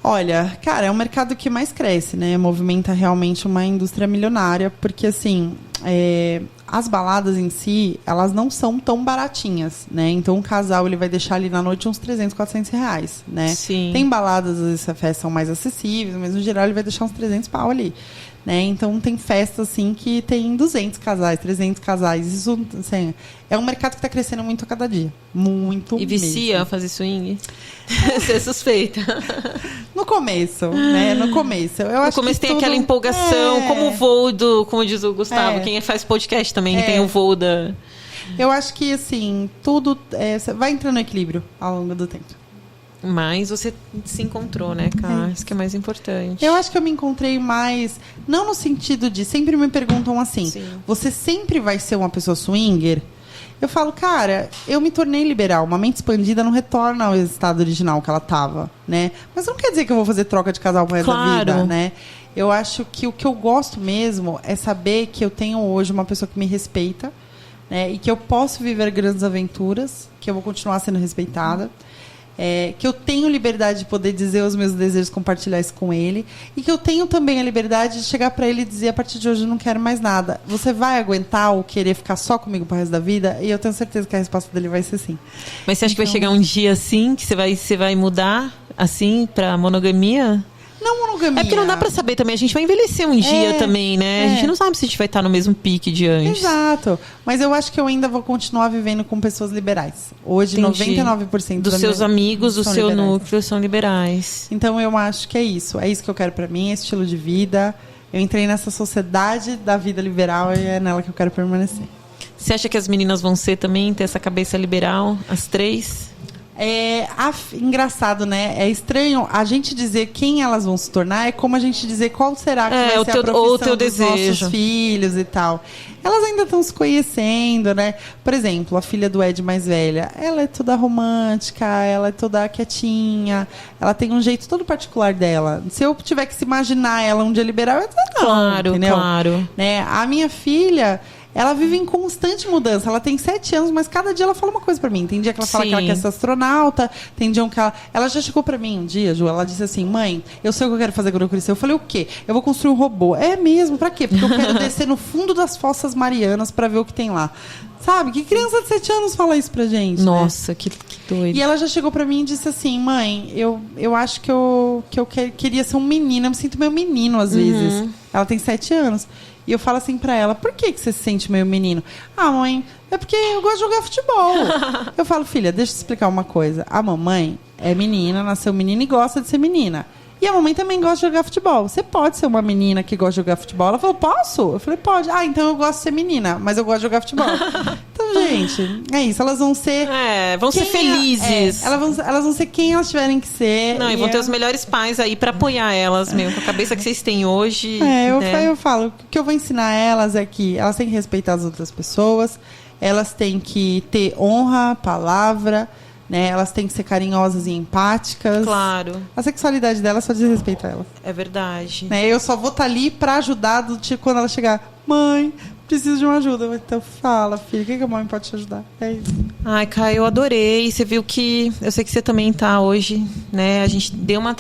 Olha, cara, é um mercado que mais cresce, né? Movimenta realmente uma indústria milionária, porque assim, as baladas em si, elas não são tão baratinhas, né? Então o casal, ele vai deixar ali na noite uns 300, 400 reais, né? Sim. Tem baladas, às vezes, festas são mais acessíveis, mas no geral ele vai deixar uns 300 pau ali. Né? Então tem festas assim que tem 200 casais, 300 casais. Isso assim, é um mercado que está crescendo muito a cada dia. Muito. E vicia mesmo. Fazer swing? Você é suspeita. No começo, né? No começo. Eu acho que tem aquela empolgação, como o voo como diz o Gustavo, quem faz podcast também, tem o voo da... Eu acho que assim, tudo vai entrando no equilíbrio ao longo do tempo. Mas você se encontrou, né, cara? Isso que é mais importante. Eu acho que eu me encontrei mais... Não no sentido de... Sempre me perguntam assim... Você sempre vai ser uma pessoa swinger? Eu falo, cara... Eu me tornei liberal. Uma mente expandida não retorna ao estado original que ela estava, né? Mas não quer dizer que eu vou fazer troca de casal pro resto da vida, né? Eu acho que o que eu gosto mesmo é saber que eu tenho hoje uma pessoa que me respeita, né? E que eu posso viver grandes aventuras, que eu vou continuar sendo respeitada. Que eu tenho liberdade de poder dizer os meus desejos, compartilhar isso com ele, e que eu tenho também a liberdade de chegar para ele e dizer, a partir de hoje eu não quero mais nada. Você vai aguentar ou querer ficar só comigo pro resto da vida? E eu tenho certeza que a resposta dele vai ser sim. Mas você acha que vai chegar um dia assim, que você vai mudar assim pra monogamia? Não monogamia. É porque não dá pra saber também. A gente vai envelhecer um dia também, né? A gente não sabe se a gente vai estar no mesmo pique de antes. Exato. Mas eu acho que eu ainda vou continuar vivendo com pessoas liberais. Hoje, 99% dos seus amigos, do seu núcleo, são liberais. Então, eu acho que é isso. É isso que eu quero pra mim, esse estilo de vida. Eu entrei nessa sociedade da vida liberal e é nela que eu quero permanecer. Você acha que as meninas vão ser também, ter essa cabeça liberal, as 3? Engraçado, né? É estranho a gente dizer quem elas vão se tornar, é como a gente dizer qual será que vai ser a profissão dos nossos filhos e tal. Elas ainda estão se conhecendo, né? Por exemplo, a filha do Ed mais velha, ela é toda romântica, ela é toda quietinha, ela tem um jeito todo particular dela. Se eu tiver que se imaginar ela um dia liberal, eu dizer não, claro, entendeu? Claro. Né? A minha filha... Ela vive em constante mudança. Ela tem 7 anos, mas cada dia ela fala uma coisa pra mim. Tem dia que ela fala que ela quer ser astronauta. Tem dia que ela já chegou pra mim um dia, Ju. Ela disse assim, mãe, eu sei o que eu quero fazer quando eu crescer. Eu falei, o quê? Eu vou construir um robô. É mesmo? Pra quê? Porque eu quero descer no fundo das Fossas Marianas pra ver o que tem lá. Sabe? Que criança de 7 anos fala isso pra gente? Nossa, né? que doido. E ela já chegou pra mim e disse assim, mãe, eu acho que eu queria ser um menino. Eu me sinto meio menino às vezes. Ela tem 7 anos. E eu falo assim pra ela, por que você se sente meio menino? Ah, mãe, é porque eu gosto de jogar futebol. Eu falo, filha, deixa eu te explicar uma coisa. A mamãe é menina, nasceu menina e gosta de ser menina. E a mamãe também gosta de jogar futebol. Você pode ser uma menina que gosta de jogar futebol? Ela falou, posso? Eu falei, pode. Ah, então eu gosto de ser menina, mas eu gosto de jogar futebol. Então, gente, é isso. Elas vão ser... vão ser felizes. Elas vão ser quem elas tiverem que ser. Não, e vão ter os melhores pais aí pra apoiar elas mesmo, com a cabeça que vocês têm hoje. Eu falo, o que eu vou ensinar elas é que elas têm que respeitar as outras pessoas, elas têm que ter honra, palavra... Né? Elas têm que ser carinhosas e empáticas. Claro. A sexualidade delas só diz respeito a elas. É verdade. Né? Eu só vou estar ali pra ajudar quando ela chegar. Mãe, preciso de uma ajuda. Então fala, filha, o que a mãe pode te ajudar? É isso. Ai, Caio, eu adorei. Você viu que... Eu sei que você também tá hoje, né? A gente deu uma